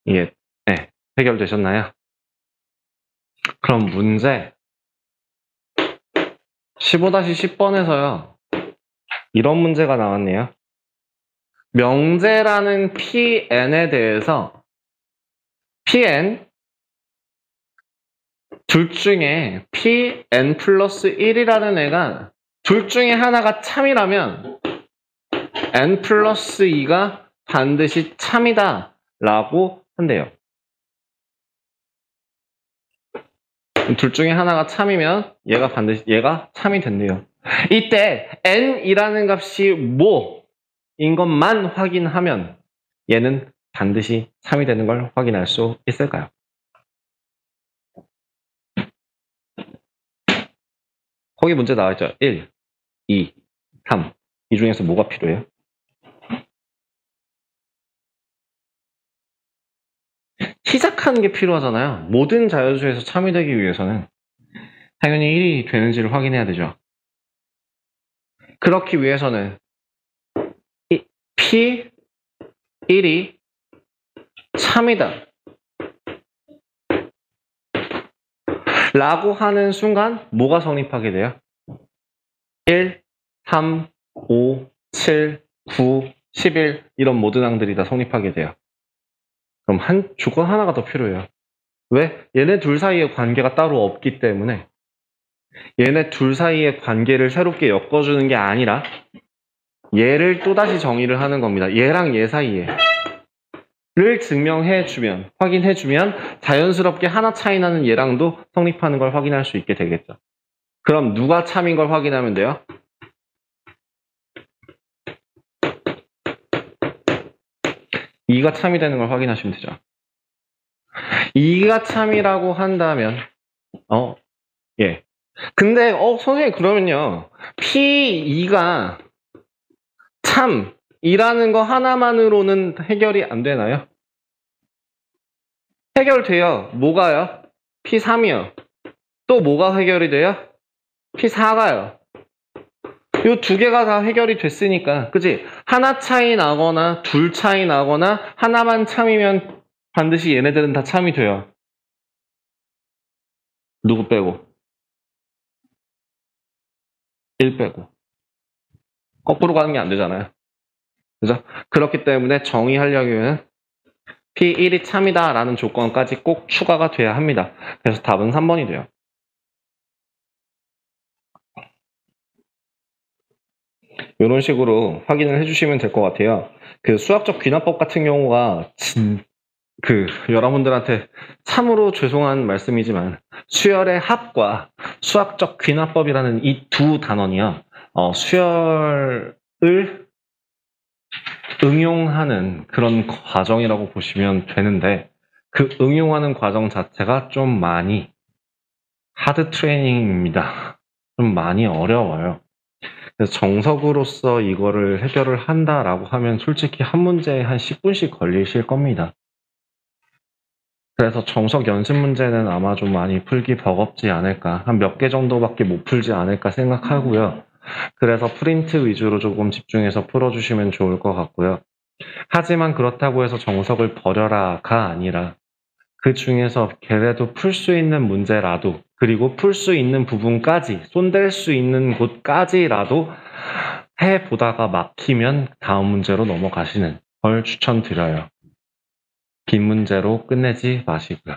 이게 네, 해결되셨나요? 그럼 문제 15-10번에서요. 이런 문제가 나왔네요. 명제라는 Pn에 대해서 Pn 둘 중에 Pn 플러스 1이라는 애가 둘 중에 하나가 참이라면 n 플러스 2가 반드시 참이다 라고 한대요. 둘 중에 하나가 참이면 얘가 참이 된대요. 이때 n이라는 값이 뭐인 것만 확인하면 얘는 반드시 참이 되는 걸 확인할 수 있을까요? 거기 문제 나와있죠. 1, 2, 3. 이 중에서 뭐가 필요해요? 시작하는 게 필요하잖아요. 모든 자연수에서 참이 되기 위해서는 당연히 1이 되는지를 확인해야 되죠. 그렇기 위해서는 P1이 참이다 라고 하는 순간 뭐가 성립하게 돼요? 1, 3, 5, 7, 9, 11 이런 모든 항들이 다 성립하게 돼요. 그럼 한 조건 하나가 더 필요해요. 왜? 얘네 둘 사이의 관계가 따로 없기 때문에 얘네 둘 사이의 관계를 새롭게 엮어주는 게 아니라 얘를 또다시 정의를 하는 겁니다. 얘랑 얘 사이에 를 증명해주면, 확인해주면 자연스럽게 하나 차이 나는 얘랑도 성립하는 걸 확인할 수 있게 되겠죠. 그럼 누가 참인 걸 확인하면 돼요? 이가 참이 되는 걸 확인하시면 되죠. 이가 참이라고 한다면 예. 근데 선생님 그러면요. P2가 참이라는 거 하나만으로는 해결이 안 되나요? 해결돼요. 뭐가요? P3이요. 또 뭐가 해결이 돼요? P4가요. 이 두 개가 다 해결이 됐으니까, 그치? 하나 차이 나거나 둘 차이 나거나 하나만 참이면 반드시 얘네들은 다 참이 돼요. 누구 빼고? 1 빼고. 거꾸로 가는 게 안 되잖아요. 그죠? 그렇기 때문에 정의하려면 P1이 참이다 라는 조건까지 꼭 추가가 돼야 합니다. 그래서 답은 3번이 돼요. 이런 식으로 확인을 해주시면 될 것 같아요. 그 수학적 귀납법 같은 경우가 여러분들한테 참으로 죄송한 말씀이지만 수열의 합과 수학적 귀납법이라는 이 두 단원이요. 수열을 응용하는 그런 과정이라고 보시면 되는데 그 응용하는 과정 자체가 좀 많이 하드 트레이닝입니다. 좀 많이 어려워요. 그래서 정석으로서 이거를 해결을 한다라고 하면 솔직히 한 문제에 한 10분씩 걸리실 겁니다. 그래서 정석 연습 문제는 아마 좀 많이 풀기 버겁지 않을까, 한 몇 개 정도밖에 못 풀지 않을까 생각하고요. 그래서 프린트 위주로 조금 집중해서 풀어주시면 좋을 것 같고요. 하지만 그렇다고 해서 정석을 버려라가 아니라 그 중에서 걔네도 풀 수 있는 문제라도, 그리고 풀 수 있는 부분까지, 손댈 수 있는 곳까지라도 해보다가 막히면 다음 문제로 넘어가시는 걸 추천드려요. 긴 문제로 끝내지 마시고요.